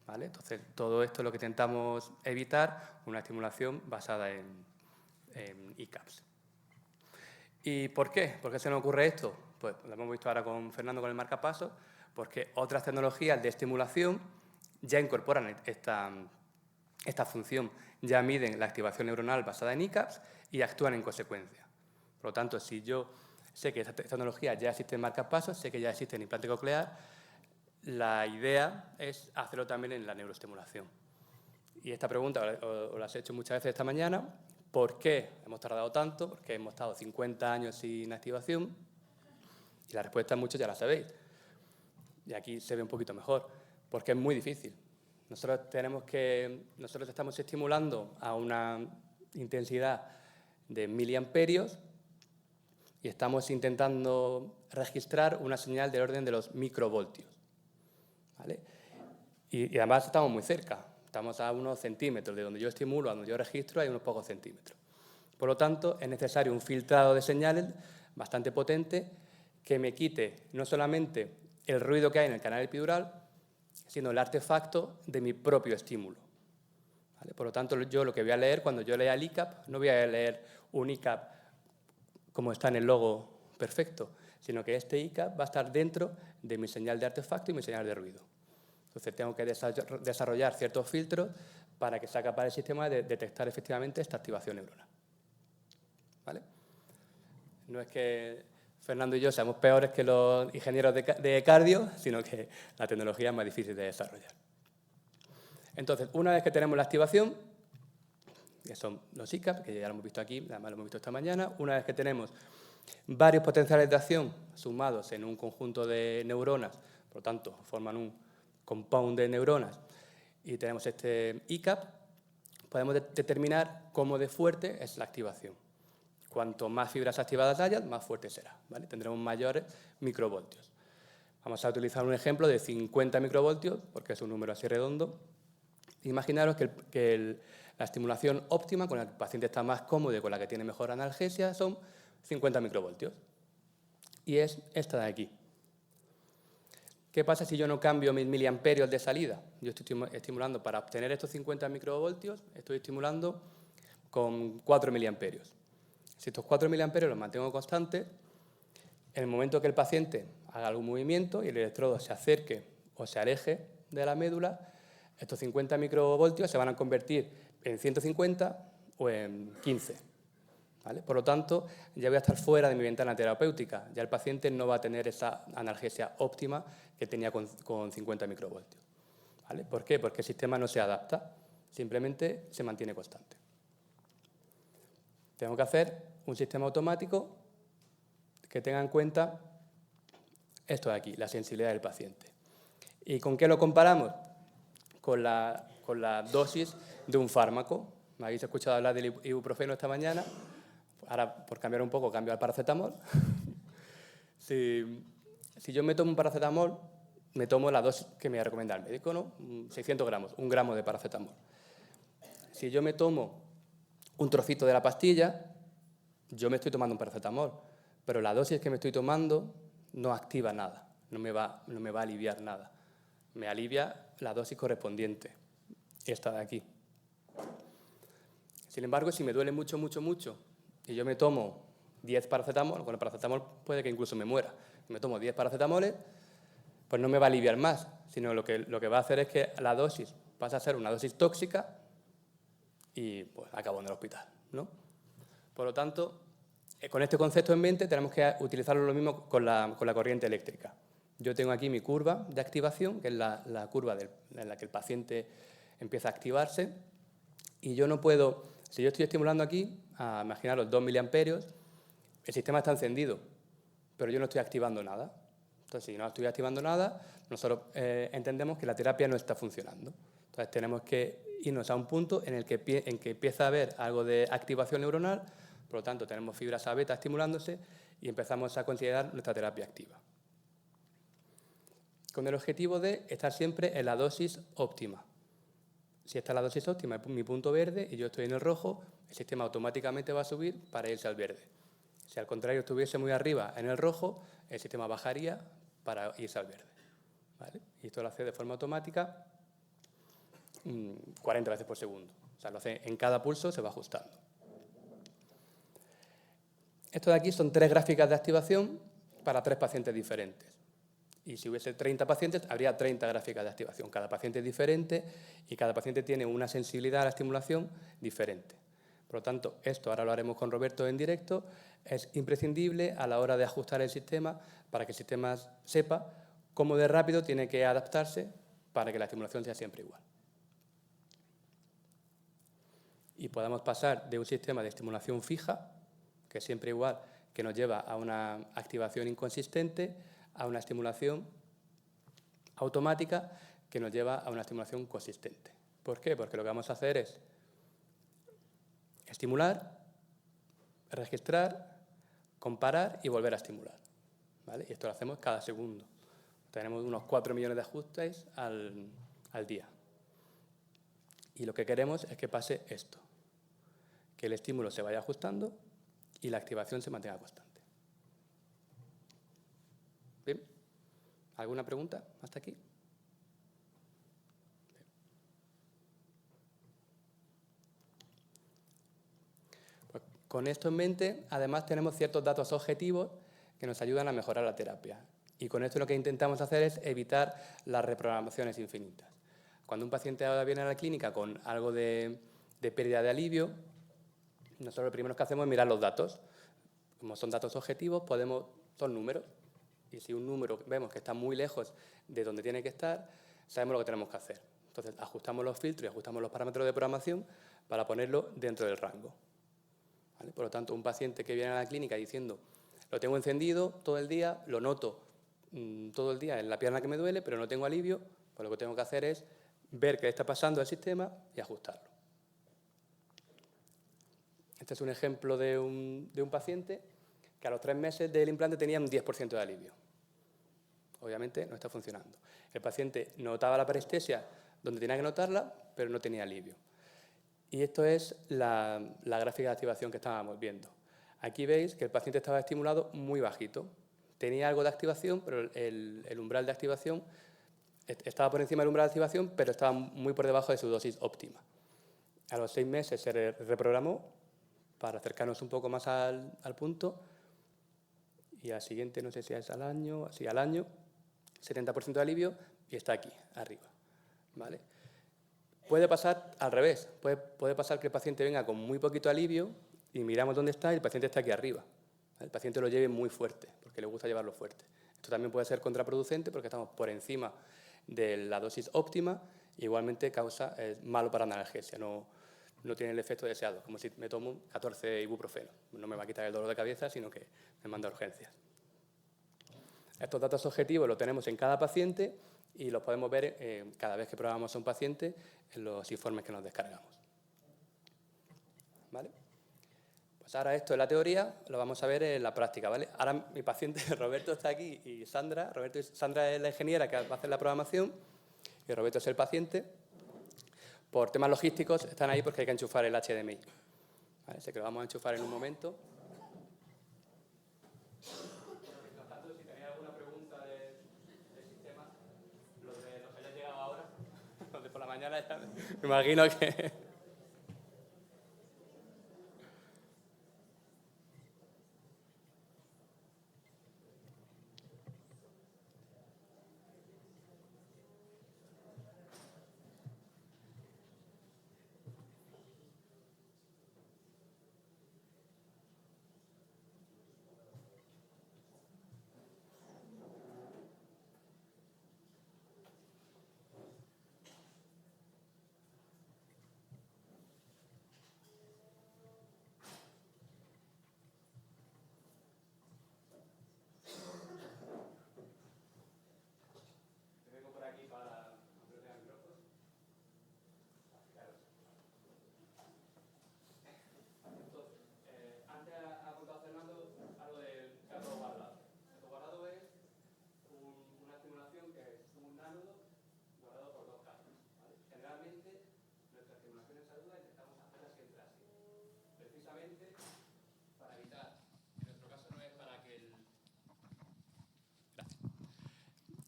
¿Vale? Entonces, todo esto es lo que intentamos evitar, una estimulación basada en ICAPS. ¿Y por qué? ¿Por qué se nos ocurre esto? Pues lo hemos visto ahora con Fernando con el marcapasos, porque otras tecnologías de estimulación ya incorporan esta función, ya miden la activación neuronal basada en ICAPS y actúan en consecuencia. Por lo tanto, si yo sé que esta tecnología ya existe en marcapasos, sé que ya existe en implante coclear, la idea es hacerlo también en la neuroestimulación. Y esta pregunta os la he hecho muchas veces esta mañana. ¿Por qué hemos tardado tanto? ¿Por qué hemos estado 50 años sin activación? Y la respuesta muchos ya la sabéis. Y aquí se ve un poquito mejor. Porque es muy difícil. Nosotros estamos estimulando a una intensidad de miliamperios y estamos intentando registrar una señal del orden de los microvoltios. ¿Vale? Y además estamos muy cerca. Estamos a unos centímetros de donde yo estimulo a donde yo registro, hay unos pocos centímetros. Por lo tanto, es necesario un filtrado de señales bastante potente que me quite no solamente el ruido que hay en el canal epidural, sino el artefacto de mi propio estímulo. ¿vale? Por lo tanto, yo lo que voy a leer, cuando yo lea el ICAP, no voy a leer un ICAP como está en el logo perfecto, sino que este ICAP va a estar dentro de mi señal de artefacto y mi señal de ruido. Entonces, tengo que desarrollar ciertos filtros para que sea capaz el sistema de detectar efectivamente esta activación neuronal. ¿Vale? No es que Fernando y yo seamos peores que los ingenieros de cardio, sino que la tecnología es más difícil de desarrollar. Entonces, una vez que tenemos la activación, que son los ICAP, que ya lo hemos visto aquí, además lo hemos visto esta mañana, una vez que tenemos varios potenciales de acción sumados en un conjunto de neuronas, por lo tanto, forman un compound de neuronas, y tenemos este ICAP, podemos determinar cómo de fuerte es la activación. Cuanto más fibras activadas haya, más fuerte será, ¿vale? Tendremos mayores microvoltios. Vamos a utilizar un ejemplo de 50 microvoltios, porque es un número así redondo. Imaginaros que la estimulación óptima, con la que el paciente está más cómodo y con la que tiene mejor analgesia, son 50 microvoltios. Y es esta de aquí. ¿Qué pasa si yo no cambio mis miliamperios de salida? Yo estoy estimulando, para obtener estos 50 microvoltios, estoy estimulando con 4 miliamperios. Si estos 4 miliamperios los mantengo constantes, en el momento que el paciente haga algún movimiento y el electrodo se acerque o se aleje de la médula, estos 50 microvoltios se van a convertir en 150 o en 15. ¿Vale? Por lo tanto, ya voy a estar fuera de mi ventana terapéutica. Ya el paciente no va a tener esa analgesia óptima que tenía con 50 microvoltios. ¿Vale? ¿Por qué? Porque el sistema no se adapta, simplemente se mantiene constante. Tengo que hacer un sistema automático que tenga en cuenta esto de aquí, la sensibilidad del paciente. ¿Y con qué lo comparamos? Con la dosis de un fármaco. ¿Me habéis escuchado hablar del ibuprofeno esta mañana? Ahora, por cambiar un poco, cambio al paracetamol. Si yo me tomo un paracetamol, me tomo la dosis que me recomienda el médico, ¿no? 600 gramos, 1 gramo de paracetamol. Si yo me tomo un trocito de la pastilla, yo me estoy tomando un paracetamol, pero la dosis que me estoy tomando no activa nada, no me va a aliviar nada. Me alivia la dosis correspondiente, esta de aquí. Sin embargo, si me duele mucho, mucho, mucho, y yo me tomo 10 paracetamol, con el paracetamol puede que incluso me muera. Si me tomo 10 paracetamoles, pues no me va a aliviar más, sino lo que va a hacer es que la dosis pasa a ser una dosis tóxica y pues acabo en el hospital, ¿no? Por lo tanto, con este concepto en mente tenemos que utilizarlo lo mismo con la corriente eléctrica. Yo tengo aquí mi curva de activación, que es la curva en la que el paciente empieza a activarse, y yo no puedo, si yo estoy estimulando aquí, imaginaros 2 miliamperios, el sistema está encendido, pero yo no estoy activando nada. Entonces, si no estoy activando nada, nosotros entendemos que la terapia no está funcionando. Entonces, tenemos que irnos a un punto en que empieza a haber algo de activación neuronal, por lo tanto, tenemos fibras A beta estimulándose y empezamos a considerar nuestra terapia activa. Con el objetivo de estar siempre en la dosis óptima. Si esta es la dosis óptima, es mi punto verde y yo estoy en el rojo, el sistema automáticamente va a subir para irse al verde. Si al contrario estuviese muy arriba en el rojo, el sistema bajaría para irse al verde. ¿Vale? Y esto lo hace de forma automática 40 veces por segundo. O sea, lo hace en cada pulso, se va ajustando. Esto de aquí son 3 gráficas de activación para 3 pacientes diferentes. Y si hubiese 30 pacientes, habría 30 gráficas de activación. Cada paciente es diferente y cada paciente tiene una sensibilidad a la estimulación diferente. Por lo tanto, esto ahora lo haremos con Roberto en directo, es imprescindible a la hora de ajustar el sistema para que el sistema sepa cómo de rápido tiene que adaptarse para que la estimulación sea siempre igual. Y podamos pasar de un sistema de estimulación fija, que es siempre igual, que nos lleva a una activación inconsistente, a una estimulación automática que nos lleva a una estimulación consistente. ¿Por qué? Porque lo que vamos a hacer es estimular, registrar, comparar y volver a estimular. ¿Vale? Y esto lo hacemos cada segundo. Tenemos unos 4 millones de ajustes al día. Y lo que queremos es que pase esto, que el estímulo se vaya ajustando y la activación se mantenga constante. ¿Bien? ¿Alguna pregunta hasta aquí? Con esto en mente, además tenemos ciertos datos objetivos que nos ayudan a mejorar la terapia. Y con esto lo que intentamos hacer es evitar las reprogramaciones infinitas. Cuando un paciente ahora viene a la clínica con algo de pérdida de alivio, nosotros lo primero que hacemos es mirar los datos. Como son datos objetivos, son números. Y si un número vemos que está muy lejos de donde tiene que estar, sabemos lo que tenemos que hacer. Entonces, ajustamos los filtros y ajustamos los parámetros de programación para ponerlo dentro del rango. ¿Vale? Por lo tanto, un paciente que viene a la clínica diciendo, lo tengo encendido todo el día, lo noto todo el día en la pierna que me duele, pero no tengo alivio, pues lo que tengo que hacer es ver qué está pasando al sistema y ajustarlo. Este es un ejemplo de un paciente que a los 3 meses del implante tenía un 10% de alivio. Obviamente no está funcionando. El paciente notaba la parestesia donde tenía que notarla, pero no tenía alivio. Y esto es la gráfica de activación que estábamos viendo. Aquí veis que el paciente estaba estimulado muy bajito. Tenía algo de activación, pero el umbral de activación estaba por encima del umbral de activación, pero estaba muy por debajo de su dosis óptima. A los 6 meses se reprogramó para acercarnos un poco más al punto. Y al siguiente, no sé si es al año, 70% de alivio y está aquí, arriba. ¿Vale? Puede pasar al revés. Puede pasar que el paciente venga con muy poquito alivio y miramos dónde está y el paciente está aquí arriba. El paciente lo lleve muy fuerte, porque le gusta llevarlo fuerte. Esto también puede ser contraproducente porque estamos por encima de la dosis óptima e igualmente es malo para la analgesia. No tiene el efecto deseado, como si me tomo 14 ibuprofeno. No me va a quitar el dolor de cabeza, sino que me manda a urgencias. Estos datos objetivos los tenemos en cada paciente y los podemos ver cada vez que probamos a un paciente en los informes que nos descargamos. ¿Vale? Pues ahora esto es la teoría, lo vamos a ver en la práctica. ¿Vale? Ahora mi paciente Roberto está aquí y Sandra es la ingeniera que va a hacer la programación y Roberto es el paciente. Por temas logísticos están ahí porque hay que enchufar el HDMI. ¿Vale? Sé que lo vamos a enchufar en un momento. Si tenéis alguna pregunta del sistema, los que hayan llegado ahora, los de por la mañana ya me imagino que...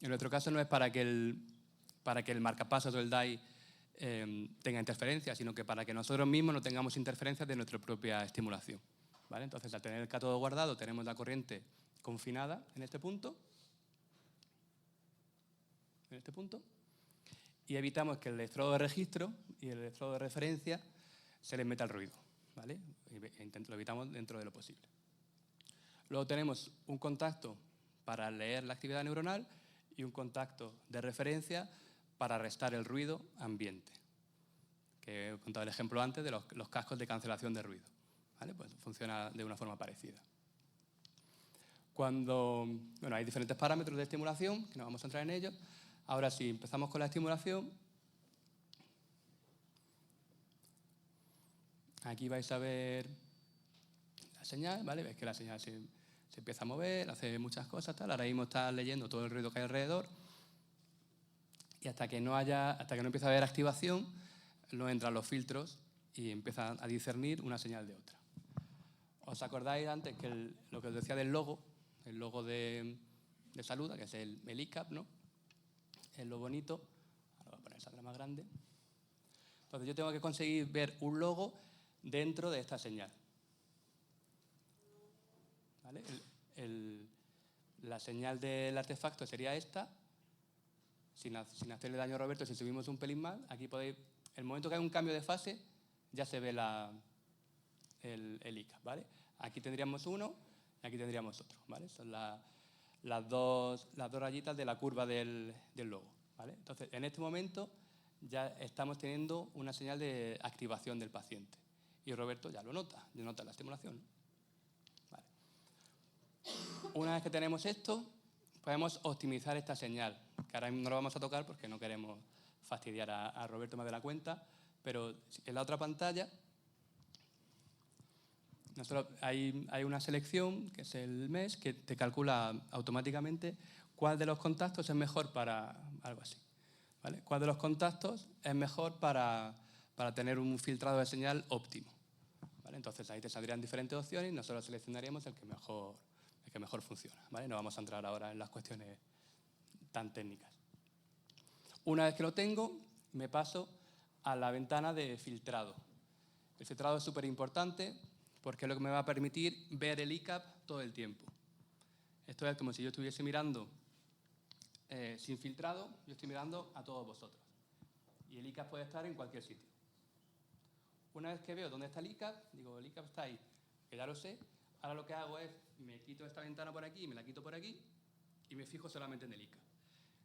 En nuestro caso no es para que el marcapasos o el DAI tenga interferencias, sino que para que nosotros mismos no tengamos interferencias de nuestra propia estimulación. ¿Vale? Entonces, al tener el cátodo guardado, tenemos la corriente confinada en este punto, y evitamos que el electrodo de registro y el electrodo de referencia se les meta el ruido. ¿Vale? Lo evitamos dentro de lo posible. Luego tenemos un contacto para leer la actividad neuronal y un contacto de referencia para restar el ruido ambiente, que he contado el ejemplo antes de los cascos de cancelación de ruido. ¿Vale? Pues funciona de una forma parecida. Hay diferentes parámetros de estimulación, que no vamos a entrar en ellos. Ahora sí, empezamos con la estimulación. Aquí vais a ver la señal, ¿vale? Veis que la señal se empieza a mover, hace muchas cosas, tal. Ahora mismo está leyendo todo el ruido que hay alrededor y hasta que no empieza a haber activación, no entran los filtros y empieza a discernir una señal de otra. ¿Os acordáis antes que lo que os decía del logo, el logo de Saluda, que es el ICAP, ¿no? Es lo bonito. Ahora voy a poner Sandra más grande. Entonces yo tengo que conseguir ver un logo dentro de esta señal. ¿vale? La señal del artefacto sería esta. Sin hacerle daño a Roberto, si subimos un pelín más, aquí podéis, el momento que hay un cambio de fase, ya se ve el ICAP, ¿vale? Aquí tendríamos uno y aquí tendríamos otro, ¿vale? Son las dos rayitas de la curva del logo, ¿vale? Entonces, en este momento ya estamos teniendo una señal de activación del paciente. Y Roberto ya lo nota la estimulación, ¿no? Vale. Una vez que tenemos esto, podemos optimizar esta señal, que ahora no lo vamos a tocar porque no queremos fastidiar a Roberto más de la cuenta, pero en la otra pantalla hay una selección, que es el mes, que te calcula automáticamente cuál de los contactos es mejor para algo así, ¿vale? Cuál de los contactos es mejor para tener un filtrado de señal óptimo, ¿vale? Entonces ahí te saldrían diferentes opciones y nosotros seleccionaríamos el que mejor funciona, ¿vale? No vamos a entrar ahora en las cuestiones tan técnicas. Una vez que lo tengo, me paso a la ventana de filtrado. El filtrado es súper importante porque es lo que me va a permitir ver el ICAP todo el tiempo. Esto es como si yo estuviese mirando sin filtrado, yo estoy mirando a todos vosotros. Y el ICAP puede estar en cualquier sitio. Una vez que veo dónde está el ICAP, digo, el ICAP está ahí, que ya lo sé. Ahora lo que hago es, me quito esta ventana por aquí, me la quito por aquí y me fijo solamente en el ICAP.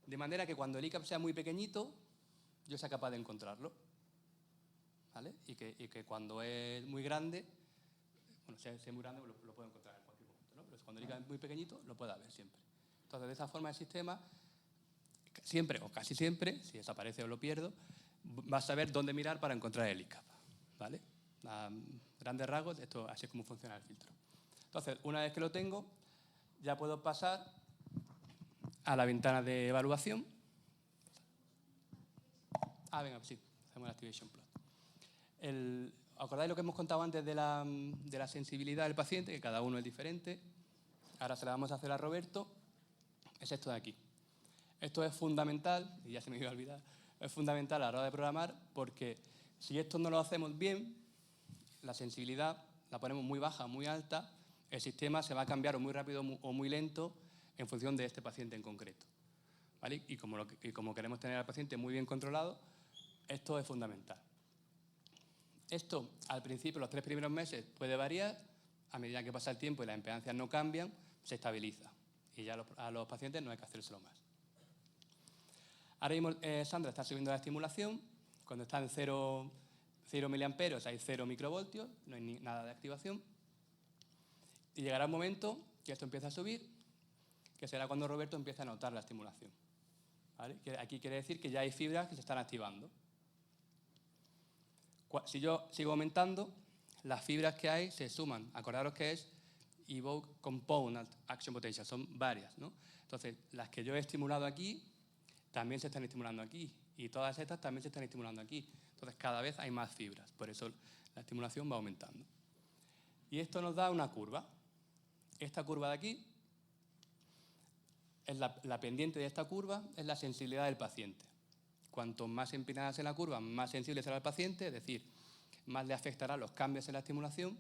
De manera que cuando el ICAP sea muy pequeñito, yo sea capaz de encontrarlo, ¿vale? Y que cuando es muy grande, bueno, si es muy grande lo puedo encontrar en cualquier momento, ¿no? Pero cuando el ICAP es muy pequeñito, lo puedo ver siempre. Entonces, de esa forma el sistema, siempre o casi siempre, si desaparece o lo pierdo, va a saber dónde mirar para encontrar el ICAP, ¿vale? A grandes rasgos, esto así es como funciona el filtro. Entonces, una vez que lo tengo, ya puedo pasar a la ventana de evaluación. Venga, sí, hacemos el Activation Plot. ¿Acordáis lo que hemos contado antes de la sensibilidad del paciente? Que cada uno es diferente. Ahora se la vamos a hacer a Roberto. Es esto de aquí. Esto es fundamental, y ya se me iba a olvidar, es fundamental a la hora de programar porque si esto no lo hacemos bien, la sensibilidad la ponemos muy baja, muy alta, el sistema se va a cambiar o muy rápido o muy lento en función de este paciente en concreto, ¿vale? Y como queremos tener al paciente muy bien controlado, esto es fundamental. Esto, al principio, los 3 primeros meses, puede variar. A medida que pasa el tiempo y las impedancias no cambian, se estabiliza. Y ya a los pacientes no hay que hacérselo más. Ahora mismo Sandra está subiendo la estimulación. Cuando está en 0 miliamperios hay 0 microvoltios, no hay nada de activación. Y llegará un momento que esto empieza a subir, que será cuando Roberto empieza a notar la estimulación, ¿vale? Que aquí quiere decir que ya hay fibras que se están activando. Si yo sigo aumentando, las fibras que hay se suman. Acordaros que es Evoke Component Action Potential, son varias, ¿no? Entonces, las que yo he estimulado aquí también se están estimulando aquí y todas estas también se están estimulando aquí. Entonces, cada vez hay más fibras, por eso la estimulación va aumentando. Y esto nos da una curva. Esta curva de aquí, es la pendiente de esta curva es la sensibilidad del paciente. Cuanto más empinada sea la curva, más sensible será el paciente, es decir, más le afectará los cambios en la estimulación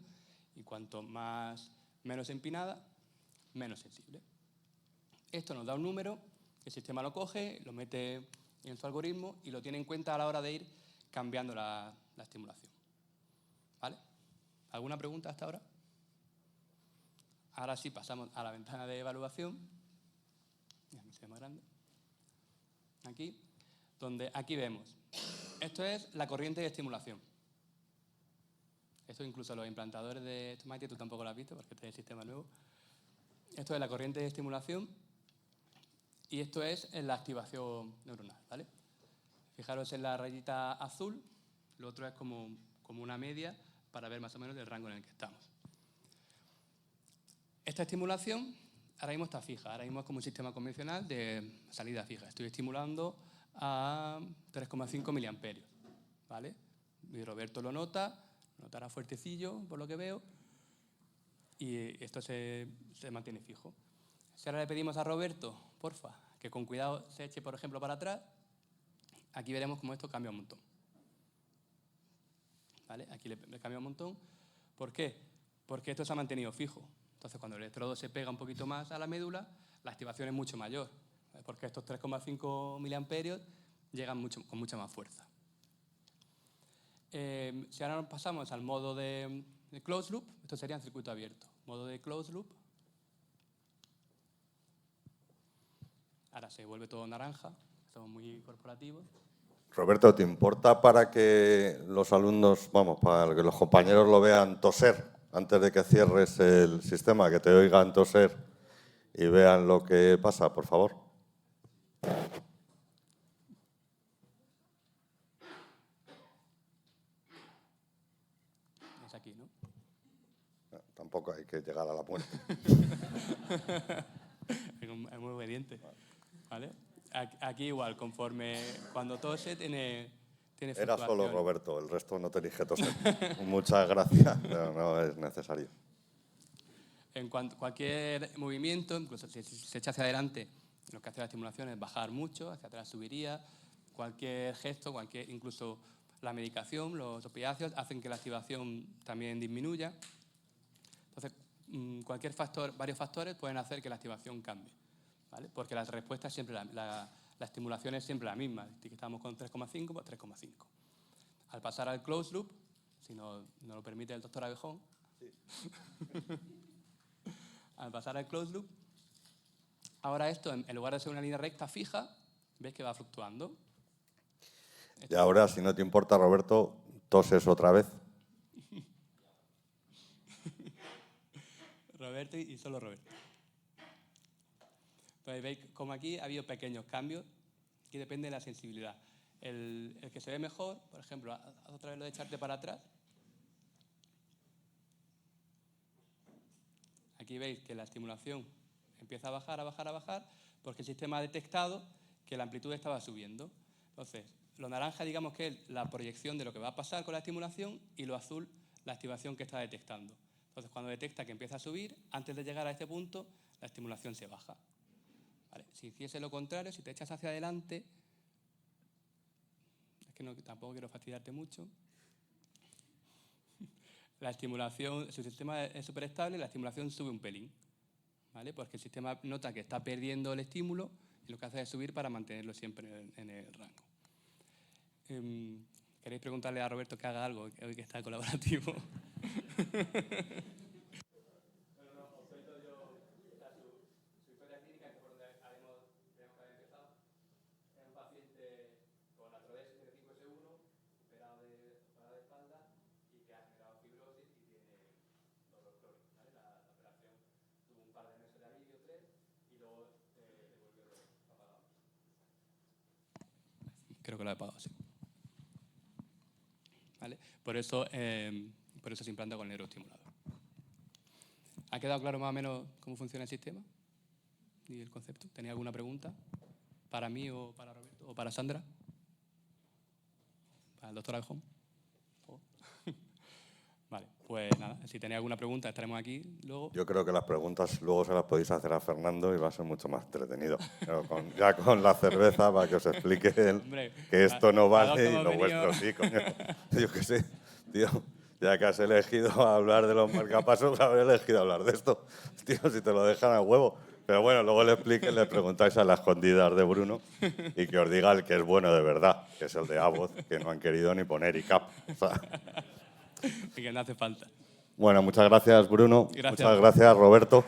y cuanto menos empinada, menos sensible. Esto nos da un número, el sistema lo coge, lo mete en su algoritmo y lo tiene en cuenta a la hora de ir cambiando la estimulación, ¿vale? ¿Alguna pregunta hasta ahora? Ahora sí pasamos a la ventana de evaluación. Déjame ser más grande. Aquí, donde aquí vemos. Esto es la corriente de estimulación. Esto incluso los implantadores de Maite, tú tampoco lo has visto porque este es el sistema nuevo. Esto es la corriente de estimulación y esto es la activación neuronal, ¿vale? Fijaros en la rayita azul, lo otro es como una media para ver más o menos el rango en el que estamos. Esta estimulación ahora mismo está fija, ahora mismo es como un sistema convencional de salida fija. Estoy estimulando a 3,5 miliamperios, ¿vale? Y Roberto lo notará fuertecillo por lo que veo y esto se mantiene fijo. Si ahora le pedimos a Roberto, porfa, que con cuidado se eche, por ejemplo, para atrás, aquí veremos cómo esto cambia un montón. ¿Vale? Aquí le cambia un montón. ¿Por qué? Porque esto se ha mantenido fijo. Entonces, cuando el electrodo se pega un poquito más a la médula, la activación es mucho mayor, porque estos 3,5 miliamperios llegan con mucha más fuerza. Si ahora nos pasamos al modo de closed loop, esto sería en circuito abierto. Modo de closed loop. Ahora se vuelve todo naranja, somos muy corporativos. Roberto, ¿te importa para que los alumnos, para que los compañeros lo vean toser antes de que cierres el sistema, que te oigan toser y vean lo que pasa, por favor? Es aquí, ¿no? No, tampoco hay que llegar a la muerte. Es muy obediente. ¿Vale? Aquí igual, cuando tose tiene Era solo fluctuaciones. Roberto, el resto no te elige toser. Muchas gracias, pero no es necesario. En cualquier movimiento, incluso si se echa hacia adelante, lo que hace la estimulación es bajar mucho, hacia atrás subiría. Cualquier gesto, incluso la medicación, los opiáceos, hacen que la activación también disminuya. Entonces, varios factores pueden hacer que la activación cambie, ¿vale? Porque la respuesta es siempre la estimulación es siempre la misma. Si estamos con 3,5, pues 3,5. Al pasar al closed loop, si nos lo permite el doctor Abejón, sí. Al pasar al closed loop, ahora esto, en lugar de ser una línea recta fija, ves que va fluctuando. Y ahora, si no te importa, Roberto, toses otra vez. Roberto y solo Roberto. Entonces veis como aquí ha habido pequeños cambios que depende de la sensibilidad. El que se ve mejor, por ejemplo, haz otra vez lo de echarte para atrás. Aquí veis que la estimulación empieza a bajar, porque el sistema ha detectado que la amplitud estaba subiendo. Entonces, lo naranja, digamos que es la proyección de lo que va a pasar con la estimulación, y lo azul, la activación que está detectando. Entonces, cuando detecta que empieza a subir, antes de llegar a este punto, la estimulación se baja. ¿Vale? Si hiciese lo contrario, si te echas hacia adelante, es que tampoco quiero fastidiarte mucho, la estimulación, si el sistema es súper estable, la estimulación sube un pelín, ¿vale? Porque el sistema nota que está perdiendo el estímulo y lo que hace es subir para mantenerlo siempre en el rango. ¿Queréis preguntarle a Roberto que haga algo, hoy que está colaborativo? Creo que lo he apagado, sí. ¿Vale? Por eso se implanta con el neuroestimulador. ¿Ha quedado claro más o menos cómo funciona el sistema y el concepto? ¿Tenía alguna pregunta para mí o para Roberto o para Sandra? ¿Para el doctor Abejón? Vale, pues nada, si tenéis alguna pregunta estaremos aquí luego. Yo creo que las preguntas luego se las podéis hacer a Fernando y va a ser mucho más entretenido. Pero ya con la cerveza para que os explique él. Hombre, que esto no vale y lo vuestro sí, coño. Yo qué sé, tío, ya que has elegido hablar de los marcapasos, haber elegido hablar de esto. Tío, si te lo dejan a huevo. Pero bueno, luego le preguntáis a las escondidas de Bruno y que os diga el que es bueno de verdad, que es el de Abbott, que no han querido ni poner ICAP. O sea, y que no hace falta. Bueno, muchas gracias, Bruno. Gracias. Muchas gracias, Roberto.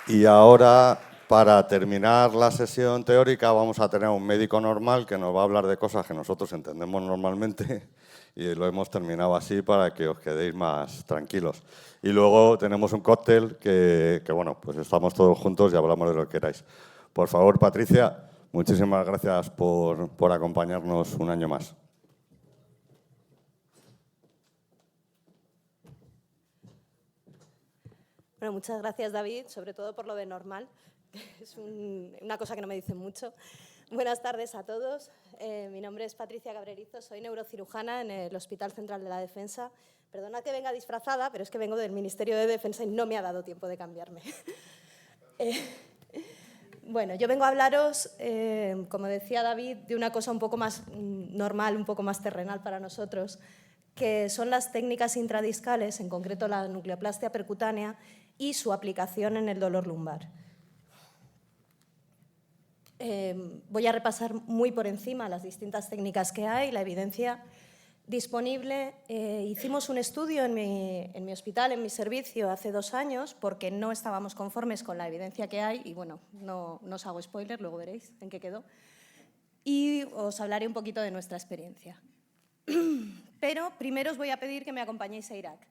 Y ahora, para terminar la sesión teórica, vamos a tener un médico normal que nos va a hablar de cosas que nosotros entendemos normalmente, y lo hemos terminado así para que os quedéis más tranquilos. Y luego tenemos un cóctel que bueno, pues estamos todos juntos y hablamos de lo que queráis. Por favor, Patricia. Muchísimas gracias por acompañarnos un año más. Bueno, muchas gracias, David, sobre todo por lo de normal, que es una cosa que no me dicen mucho. Buenas tardes a todos. Mi nombre es Patricia Cabrerizo, soy neurocirujana en el Hospital Central de la Defensa. Perdona que venga disfrazada, pero es que vengo del Ministerio de Defensa y no me ha dado tiempo de cambiarme. Bueno. Bueno, yo vengo a hablaros, como decía David, de una cosa un poco más normal, un poco más terrenal para nosotros, que son las técnicas intradiscales, en concreto la nucleoplastia percutánea y su aplicación en el dolor lumbar. Voy a repasar muy por encima las distintas técnicas que hay, la evidencia disponible. Hicimos un estudio en mi hospital, en mi servicio, hace 2 años, porque no estábamos conformes con la evidencia que hay, y bueno, no os hago spoiler, luego veréis en qué quedó, y os hablaré un poquito de nuestra experiencia. Pero primero os voy a pedir que me acompañéis a Irak,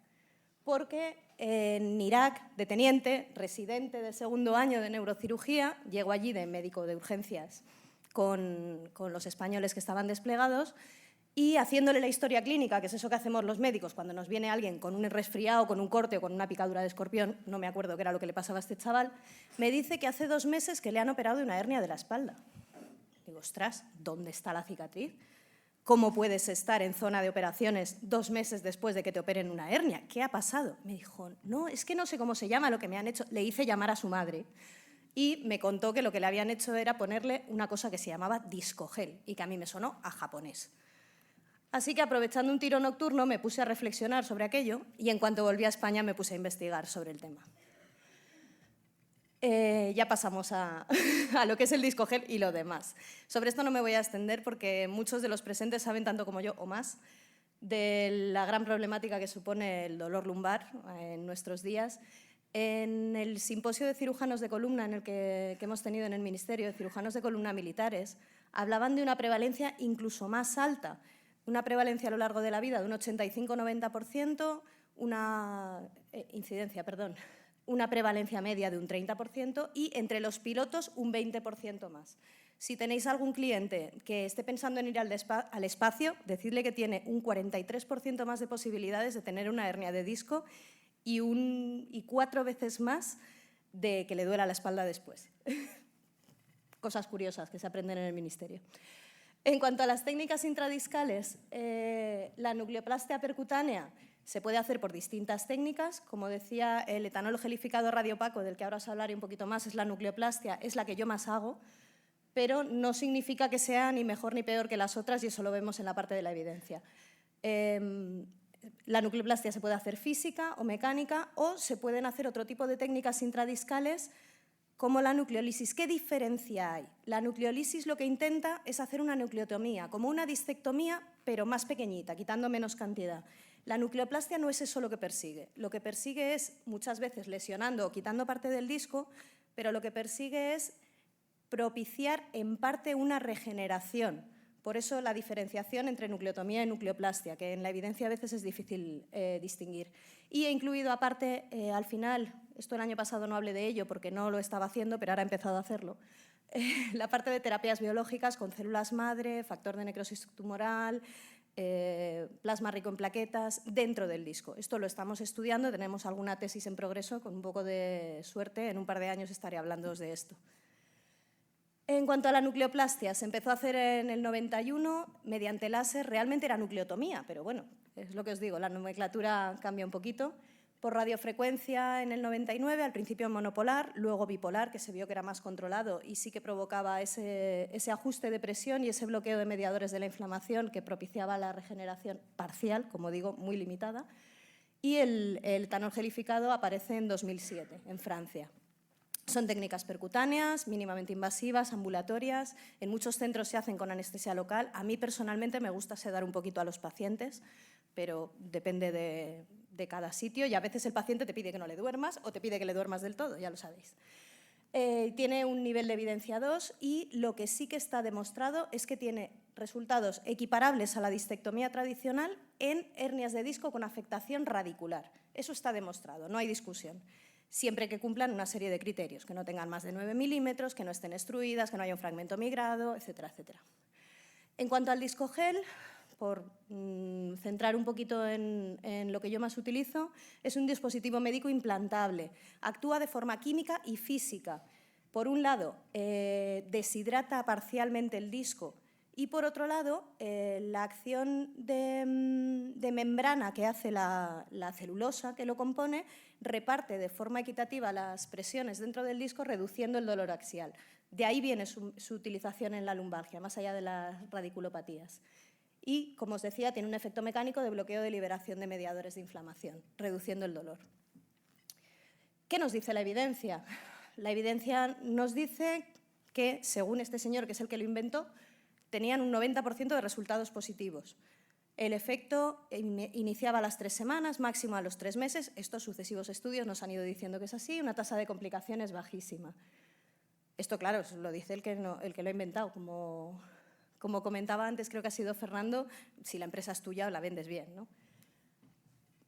porque en Irak, de teniente, residente de 2.º año de neurocirugía, llego allí de médico de urgencias con los españoles que estaban desplegados, y haciéndole la historia clínica, que es eso que hacemos los médicos cuando nos viene alguien con un resfriado, con un corte o con una picadura de escorpión, no me acuerdo qué era lo que le pasaba a este chaval, me dice que hace 2 meses que le han operado de una hernia de la espalda. Digo, ostras, ¿dónde está la cicatriz? ¿Cómo puedes estar en zona de operaciones 2 meses después de que te operen una hernia? ¿Qué ha pasado? Me dijo, no, es que no sé cómo se llama lo que me han hecho. Le hice llamar a su madre y me contó que lo que le habían hecho era ponerle una cosa que se llamaba discogel y que a mí me sonó a japonés. Así que, aprovechando un tiro nocturno, me puse a reflexionar sobre aquello y en cuanto volví a España me puse a investigar sobre el tema. Ya pasamos a lo que es el discogel y lo demás. Sobre esto no me voy a extender porque muchos de los presentes saben tanto como yo o más de la gran problemática que supone el dolor lumbar en nuestros días. En el simposio de cirujanos de columna que hemos tenido en el Ministerio de Cirujanos de Columna Militares, hablaban de una prevalencia incluso más alta, una prevalencia a lo largo de la vida de un 85-90%, una prevalencia media de un 30% y entre los pilotos un 20% más. Si tenéis algún cliente que esté pensando en ir al espacio, decidle que tiene un 43% más de posibilidades de tener una hernia de disco y 4 veces más de que le duela la espalda después. Cosas curiosas que se aprenden en el Ministerio. En cuanto a las técnicas intradiscales, la nucleoplastia percutánea se puede hacer por distintas técnicas. Como decía, el etanol gelificado radiopaco, del que ahora os hablaré un poquito más, es la nucleoplastia, es la que yo más hago, pero no significa que sea ni mejor ni peor que las otras, y eso lo vemos en la parte de la evidencia. La nucleoplastia se puede hacer física o mecánica, o se pueden hacer otro tipo de técnicas intradiscales como la nucleólisis. ¿Qué diferencia hay? La nucleólisis lo que intenta es hacer una nucleotomía, como una discectomía, pero más pequeñita, quitando menos cantidad. La nucleoplastia no es eso lo que persigue. Lo que persigue es, muchas veces, lesionando o quitando parte del disco, pero lo que persigue es propiciar en parte una regeneración. Por eso la diferenciación entre nucleotomía y nucleoplastia, que en la evidencia a veces es difícil distinguir. Y he incluido aparte, al final, esto el año pasado no hablé de ello porque no lo estaba haciendo, pero ahora he empezado a hacerlo, la parte de terapias biológicas con células madre, factor de necrosis tumoral, plasma rico en plaquetas, dentro del disco. Esto lo estamos estudiando, tenemos alguna tesis en progreso, con un poco de suerte, en un par de años estaré hablándoos de esto. En cuanto a la nucleoplastia, se empezó a hacer en el 91 mediante láser, realmente era nucleotomía, pero bueno, es lo que os digo, la nomenclatura cambia un poquito. Por radiofrecuencia en el 99, al principio monopolar, luego bipolar, que se vio que era más controlado y sí que provocaba ese ajuste de presión y ese bloqueo de mediadores de la inflamación que propiciaba la regeneración parcial, como digo, muy limitada. Y el etanol gelificado aparece en 2007, en Francia. Son técnicas percutáneas, mínimamente invasivas, ambulatorias. En muchos centros se hacen con anestesia local. A mí personalmente me gusta sedar un poquito a los pacientes, pero depende de cada sitio y a veces el paciente te pide que no le duermas o te pide que le duermas del todo, ya lo sabéis. Tiene un nivel de evidencia 2 y lo que sí que está demostrado es que tiene resultados equiparables a la discectomía tradicional en hernias de disco con afectación radicular. Eso está demostrado, no hay discusión. Siempre que cumplan una serie de criterios, que no tengan más de 9 milímetros, que no estén extruidas, que no haya un fragmento migrado, etcétera, etcétera. En cuanto al discogel, por centrar un poquito en lo que yo más utilizo, es un dispositivo médico implantable. Actúa de forma química y física. Por un lado, deshidrata parcialmente el disco Y, por otro lado, la acción de membrana que hace la celulosa que lo compone reparte de forma equitativa las presiones dentro del disco, reduciendo el dolor axial. De ahí viene su utilización en la lumbalgia, más allá de las radiculopatías. Y, como os decía, tiene un efecto mecánico de bloqueo de liberación de mediadores de inflamación, reduciendo el dolor. ¿Qué nos dice la evidencia? La evidencia nos dice que, según este señor, que es el que lo inventó, tenían un 90% de resultados positivos. El efecto iniciaba a las 3 semanas, máximo a los 3 meses. Estos sucesivos estudios nos han ido diciendo que es así, una tasa de complicaciones bajísima. Esto, claro, lo dice el que lo ha inventado. Como comentaba antes, creo que ha sido Fernando, si la empresa es tuya, la vendes bien, ¿no?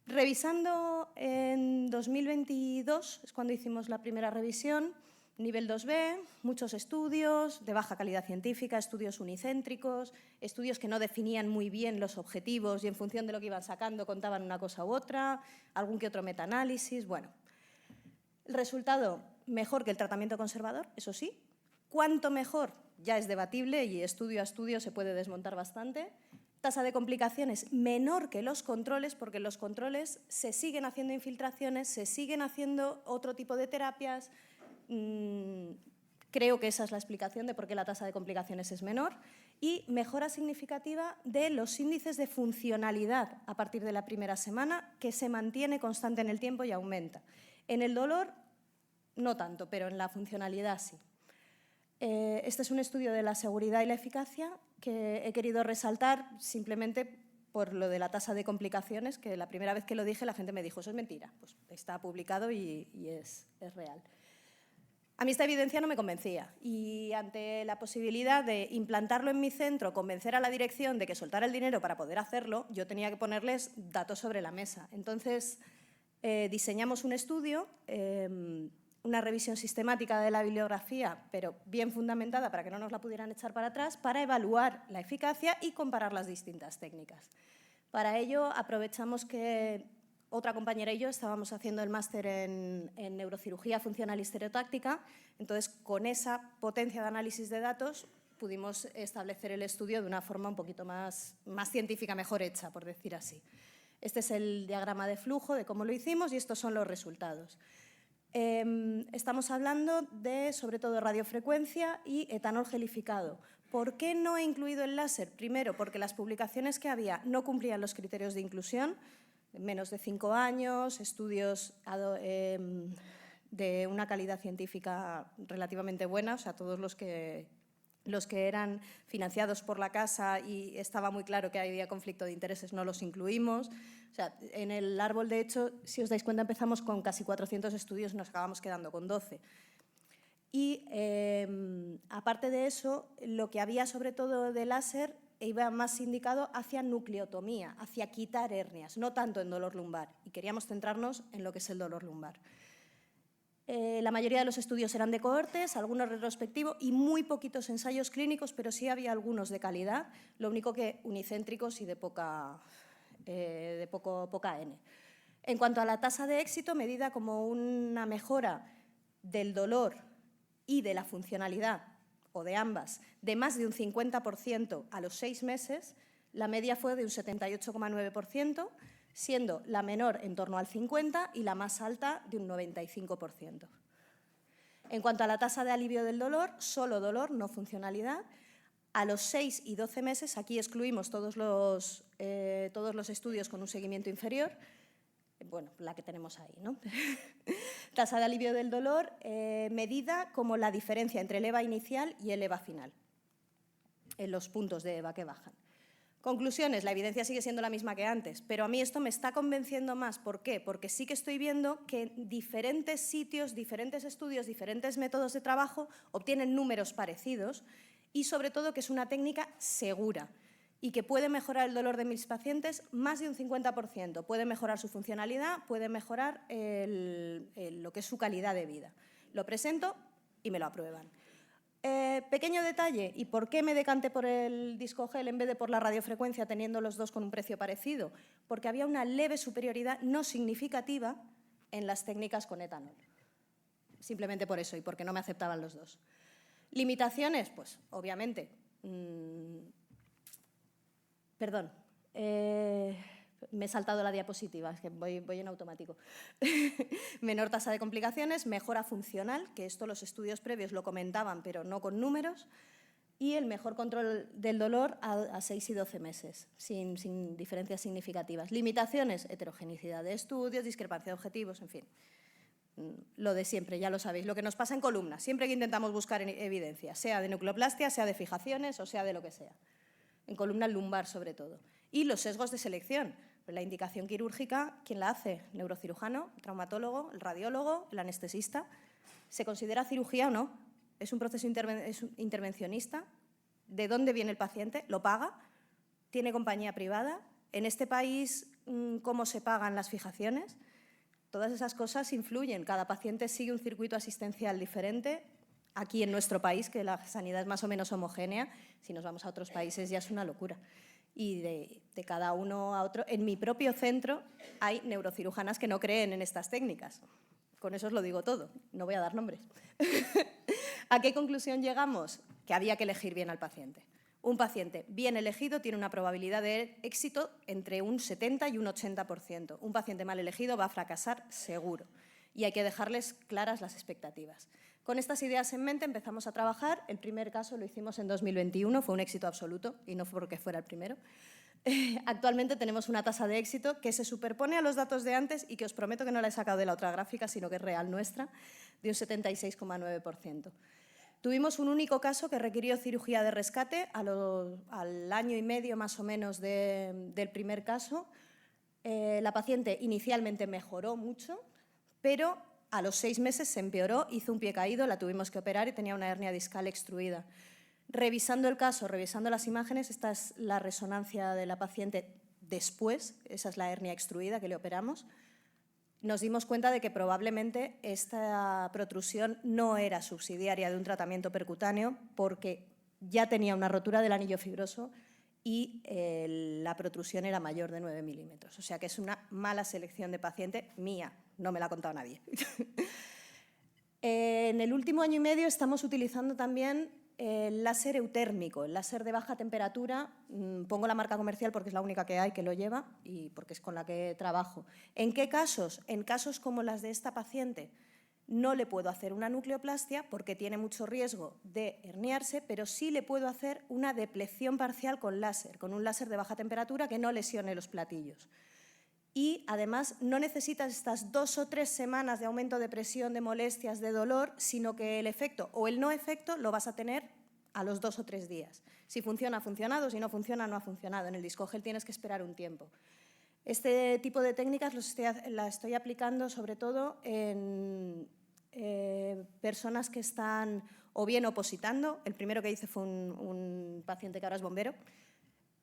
Revisando en 2022, es cuando hicimos la primera revisión, nivel 2B, muchos estudios de baja calidad científica, estudios unicéntricos, estudios que no definían muy bien los objetivos y en función de lo que iban sacando contaban una cosa u otra, algún que otro metaanálisis. Bueno, el resultado mejor que el tratamiento conservador, eso sí. ¿Cuánto mejor? Ya es debatible y estudio a estudio se puede desmontar bastante. Tasa de complicaciones menor que los controles, porque en los controles se siguen haciendo infiltraciones, se siguen haciendo otro tipo de terapias. Creo que esa es la explicación de por qué la tasa de complicaciones es menor. Y mejora significativa de los índices de funcionalidad a partir de la primera semana, que se mantiene constante en el tiempo y aumenta. En el dolor, no tanto, pero en la funcionalidad sí. Este es un estudio de la seguridad y la eficacia que he querido resaltar simplemente por lo de la tasa de complicaciones, que la primera vez que lo dije la gente me dijo, eso es mentira. Pues está publicado y es real. A mí esta evidencia no me convencía y ante la posibilidad de implantarlo en mi centro, convencer a la dirección de que soltara el dinero para poder hacerlo, yo tenía que ponerles datos sobre la mesa. Entonces, diseñamos un estudio, una revisión sistemática de la bibliografía, pero bien fundamentada para que no nos la pudieran echar para atrás, para evaluar la eficacia y comparar las distintas técnicas. Para ello, aprovechamos que otra compañera y yo estábamos haciendo el máster en neurocirugía funcional y estereotáctica, entonces con esa potencia de análisis de datos pudimos establecer el estudio de una forma un poquito más científica, mejor hecha, por decir así. Este es el diagrama de flujo de cómo lo hicimos y estos son los resultados. Estamos hablando de, sobre todo, radiofrecuencia y etanol gelificado. ¿Por qué no he incluido el láser? Primero, porque las publicaciones que había no cumplían los criterios de inclusión, menos de 5 años, estudios de una calidad científica relativamente buena, o sea, todos los que eran financiados por la casa y estaba muy claro que había conflicto de intereses, no los incluimos. O sea, en el árbol, de hecho, si os dais cuenta, empezamos con casi 400 estudios y nos acabamos quedando con 12. Y, aparte de eso, lo que había sobre todo de láser iba más indicado hacia nucleotomía, hacia quitar hernias, no tanto en dolor lumbar. Y queríamos centrarnos en lo que es el dolor lumbar. La mayoría de los estudios eran de cohortes, algunos retrospectivos y muy poquitos ensayos clínicos, pero sí había algunos de calidad, lo único que unicéntricos y de poca N. En cuanto a la tasa de éxito, medida como una mejora del dolor y de la funcionalidad, o de ambas, de más de un 50% a los 6 meses, la media fue de un 78,9%, siendo la menor en torno al 50% y la más alta de un 95%. En cuanto a la tasa de alivio del dolor, solo dolor, no funcionalidad, a los 6 y 12 meses, aquí excluimos todos los estudios con un seguimiento inferior, bueno, la que tenemos ahí, ¿no? Tasa de alivio del dolor, medida como la diferencia entre el EVA inicial y el EVA final, en los puntos de EVA que bajan. Conclusiones, la evidencia sigue siendo la misma que antes, pero a mí esto me está convenciendo más. ¿Por qué? Porque sí que estoy viendo que diferentes sitios, diferentes estudios, diferentes métodos de trabajo obtienen números parecidos y, sobre todo, que es una técnica segura y que puede mejorar el dolor de mis pacientes más de un 50%. Puede mejorar su funcionalidad, puede mejorar lo que es su calidad de vida. Lo presento y me lo aprueban. Pequeño detalle, ¿y por qué me decanté por el disco gel en vez de por la radiofrecuencia, teniendo los dos con un precio parecido? Porque había una leve superioridad no significativa en las técnicas con etanol. Simplemente por eso y porque no me aceptaban los dos. Limitaciones, pues obviamente Perdón, me he saltado la diapositiva, es que voy en automático. Menor tasa de complicaciones, mejora funcional, que esto los estudios previos lo comentaban, pero no con números, y el mejor control del dolor a 6 y 12 meses, sin diferencias significativas. Limitaciones, heterogeneidad de estudios, discrepancia de objetivos, en fin. Lo de siempre, ya lo sabéis, lo que nos pasa en columna, siempre que intentamos buscar evidencia, sea de nucleoplastia, sea de fijaciones o sea de lo que sea. En columna lumbar, sobre todo. Y los sesgos de selección. La indicación quirúrgica, ¿quién la hace? Neurocirujano, traumatólogo, el radiólogo, el anestesista. ¿Se considera cirugía o no? ¿Es un proceso intervencionista? ¿De dónde viene el paciente? ¿Lo paga? ¿Tiene compañía privada? ¿En este país cómo se pagan las fijaciones? Todas esas cosas influyen. Cada paciente sigue un circuito asistencial diferente. Aquí en nuestro país, que la sanidad es más o menos homogénea, si nos vamos a otros países ya es una locura. Y de cada uno a otro, en mi propio centro hay neurocirujanas que no creen en estas técnicas. Con eso os lo digo todo, no voy a dar nombres. ¿A qué conclusión llegamos? Que había que elegir bien al paciente. Un paciente bien elegido tiene una probabilidad de éxito entre un 70 y un 80%. Un paciente mal elegido va a fracasar seguro y hay que dejarles claras las expectativas. Con estas ideas en mente empezamos a trabajar. El primer caso lo hicimos en 2021, fue un éxito absoluto y no fue porque fuera el primero. Actualmente tenemos una tasa de éxito que se superpone a los datos de antes y que os prometo que no la he sacado de la otra gráfica, sino que es real nuestra, de un 76,9%. Tuvimos un único caso que requirió cirugía de rescate al año y medio más o menos del primer caso. La paciente inicialmente mejoró mucho, pero a los 6 meses se empeoró, hizo un pie caído, la tuvimos que operar y tenía una hernia discal extruida. Revisando el caso, revisando las imágenes, esta es la resonancia de la paciente después, esa es la hernia extruida que le operamos. Nos dimos cuenta de que probablemente esta protrusión no era subsidiaria de un tratamiento percutáneo porque ya tenía una rotura del anillo fibroso y la protrusión era mayor de 9 milímetros. O sea que es una mala selección de paciente mía, no me la ha contado nadie. En el último año y medio estamos utilizando también el láser eutérmico, el láser de baja temperatura. Pongo la marca comercial porque es la única que hay que lo lleva y porque es con la que trabajo. ¿En qué casos? En casos como las de esta paciente. No le puedo hacer una nucleoplastia porque tiene mucho riesgo de herniarse, pero sí le puedo hacer una deplección parcial con un láser de baja temperatura que no lesione los platillos. Y además no necesitas estas 2 o 3 semanas de aumento de presión, de molestias, de dolor, sino que el efecto o el no efecto lo vas a tener a los 2 o 3 días. Si funciona, ha funcionado, si no funciona, no ha funcionado. En el discogel tienes que esperar un tiempo. Este tipo de técnicas las estoy aplicando sobre todo en personas que están o bien opositando. El primero que hice fue un paciente que ahora es bombero,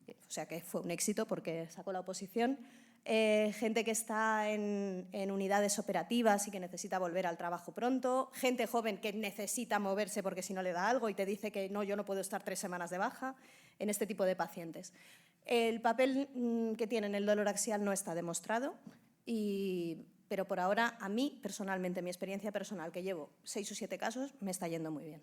o sea que fue un éxito porque sacó la oposición. Gente que está en unidades operativas y que necesita volver al trabajo pronto, gente joven que necesita moverse porque si no le da algo y te dice que no, yo no puedo estar 3 semanas de baja, en este tipo de pacientes. El papel que tiene en el dolor axial no está demostrado, pero por ahora, a mí personalmente, mi experiencia personal, que llevo 6 o 7 casos, me está yendo muy bien.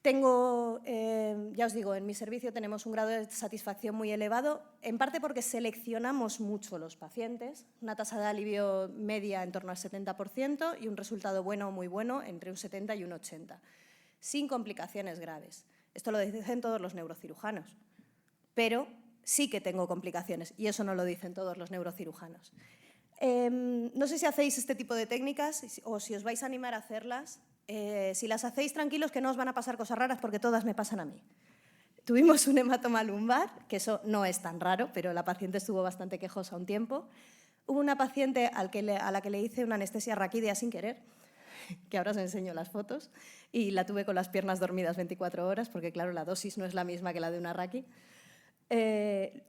Tengo, ya os digo, en mi servicio tenemos un grado de satisfacción muy elevado, en parte porque seleccionamos mucho los pacientes, una tasa de alivio media en torno al 70% y un resultado bueno o muy bueno entre un 70 y un 80, sin complicaciones graves. Esto lo dicen todos los neurocirujanos, pero sí que tengo complicaciones y eso no lo dicen todos los neurocirujanos. No sé si hacéis este tipo de técnicas o si os vais a animar a hacerlas. Si las hacéis tranquilos que no os van a pasar cosas raras porque todas me pasan a mí. Tuvimos un hematoma lumbar, que eso no es tan raro, pero la paciente estuvo bastante quejosa un tiempo. Hubo una paciente a la que le hice una anestesia raquídea sin querer, que ahora os enseño las fotos, y la tuve con las piernas dormidas 24 horas porque, claro, la dosis no es la misma que la de una raqui.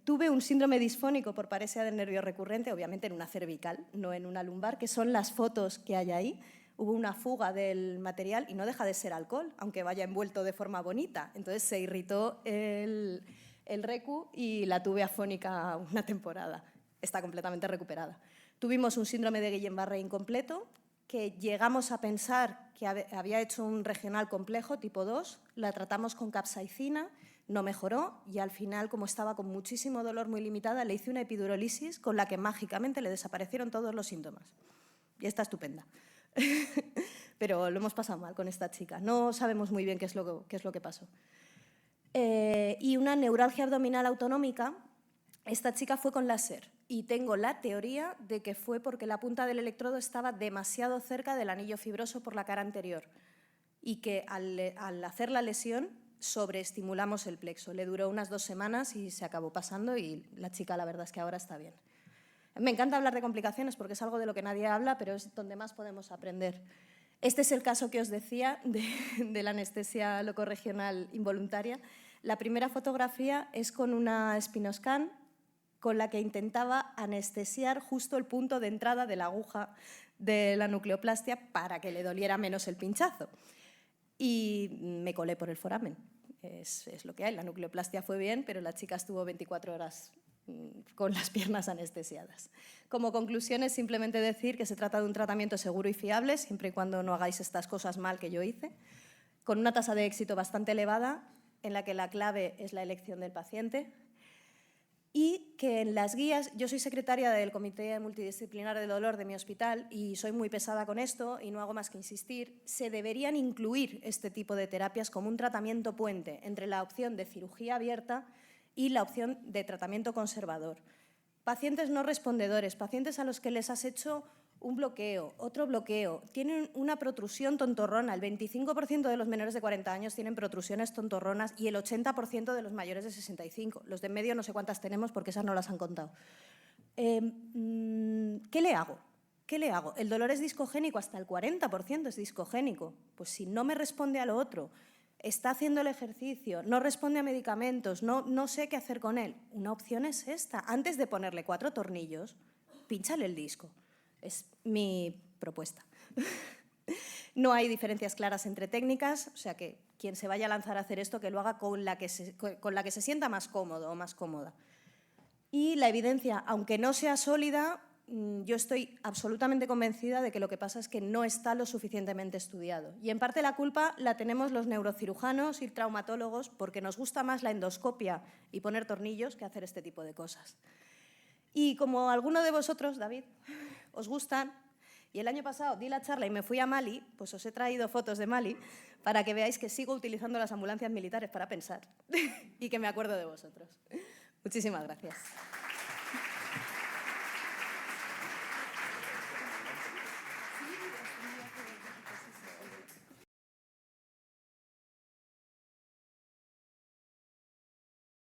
Tuve un síndrome disfónico por paresia del nervio recurrente, obviamente en una cervical, no en una lumbar, que son las fotos que hay ahí. Hubo una fuga del material y no deja de ser alcohol, aunque vaya envuelto de forma bonita. Entonces se irritó el recu y la tuve afónica una temporada. Está completamente recuperada. Tuvimos un síndrome de Guillain-Barré incompleto, que llegamos a pensar que había hecho un regional complejo tipo 2, la tratamos con capsaicina, no mejoró y al final, como estaba con muchísimo dolor muy limitada, le hice una epidurólisis con la que mágicamente le desaparecieron todos los síntomas. Y está estupenda. Pero lo hemos pasado mal con esta chica. No sabemos muy bien qué es lo que pasó. Y una neuralgia abdominal autonómica, esta chica fue con láser. Y tengo la teoría de que fue porque la punta del electrodo estaba demasiado cerca del anillo fibroso por la cara anterior y que al hacer la lesión sobreestimulamos el plexo. Le duró unas 2 semanas y se acabó pasando y la chica la verdad es que ahora está bien. Me encanta hablar de complicaciones porque es algo de lo que nadie habla, pero es donde más podemos aprender. Este es el caso que os decía de la anestesia locorregional involuntaria. La primera fotografía es con una Spinoscan con la que intentaba anestesiar justo el punto de entrada de la aguja de la nucleoplastia para que le doliera menos el pinchazo. Y me colé por el foramen. Es lo que hay. La nucleoplastia fue bien, pero la chica estuvo 24 horas con las piernas anestesiadas. Como conclusión es simplemente decir que se trata de un tratamiento seguro y fiable, siempre y cuando no hagáis estas cosas mal que yo hice, con una tasa de éxito bastante elevada, en la que la clave es la elección del paciente, y que en las guías, yo soy secretaria del Comité Multidisciplinar de Dolor de mi hospital y soy muy pesada con esto y no hago más que insistir, se deberían incluir este tipo de terapias como un tratamiento puente entre la opción de cirugía abierta y la opción de tratamiento conservador. Pacientes no respondedores, pacientes a los que les has hecho un bloqueo, otro bloqueo, tienen una protrusión tontorrona. El 25% de los menores de 40 años tienen protrusiones tontorronas y el 80% de los mayores de 65. Los de en medio no sé cuántas tenemos porque esas no las han contado. ¿Qué le hago? ¿Qué le hago? El dolor es discogénico, hasta el 40% es discogénico. Pues si no me responde a lo otro, está haciendo el ejercicio, no responde a medicamentos, no sé qué hacer con él. Una opción es esta. Antes de ponerle 4 tornillos, pínchale el disco. Es mi propuesta. No hay diferencias claras entre técnicas, o sea que quien se vaya a lanzar a hacer esto, que lo haga con la que se sienta más cómodo o más cómoda. Y la evidencia, aunque no sea sólida, yo estoy absolutamente convencida de que lo que pasa es que no está lo suficientemente estudiado. Y en parte la culpa la tenemos los neurocirujanos y traumatólogos porque nos gusta más la endoscopia y poner tornillos que hacer este tipo de cosas. Y como alguno de vosotros, David, os gustan, y el año pasado di la charla y me fui a Mali, pues os he traído fotos de Mali para que veáis que sigo utilizando las ambulancias militares para pensar y que me acuerdo de vosotros. Muchísimas gracias.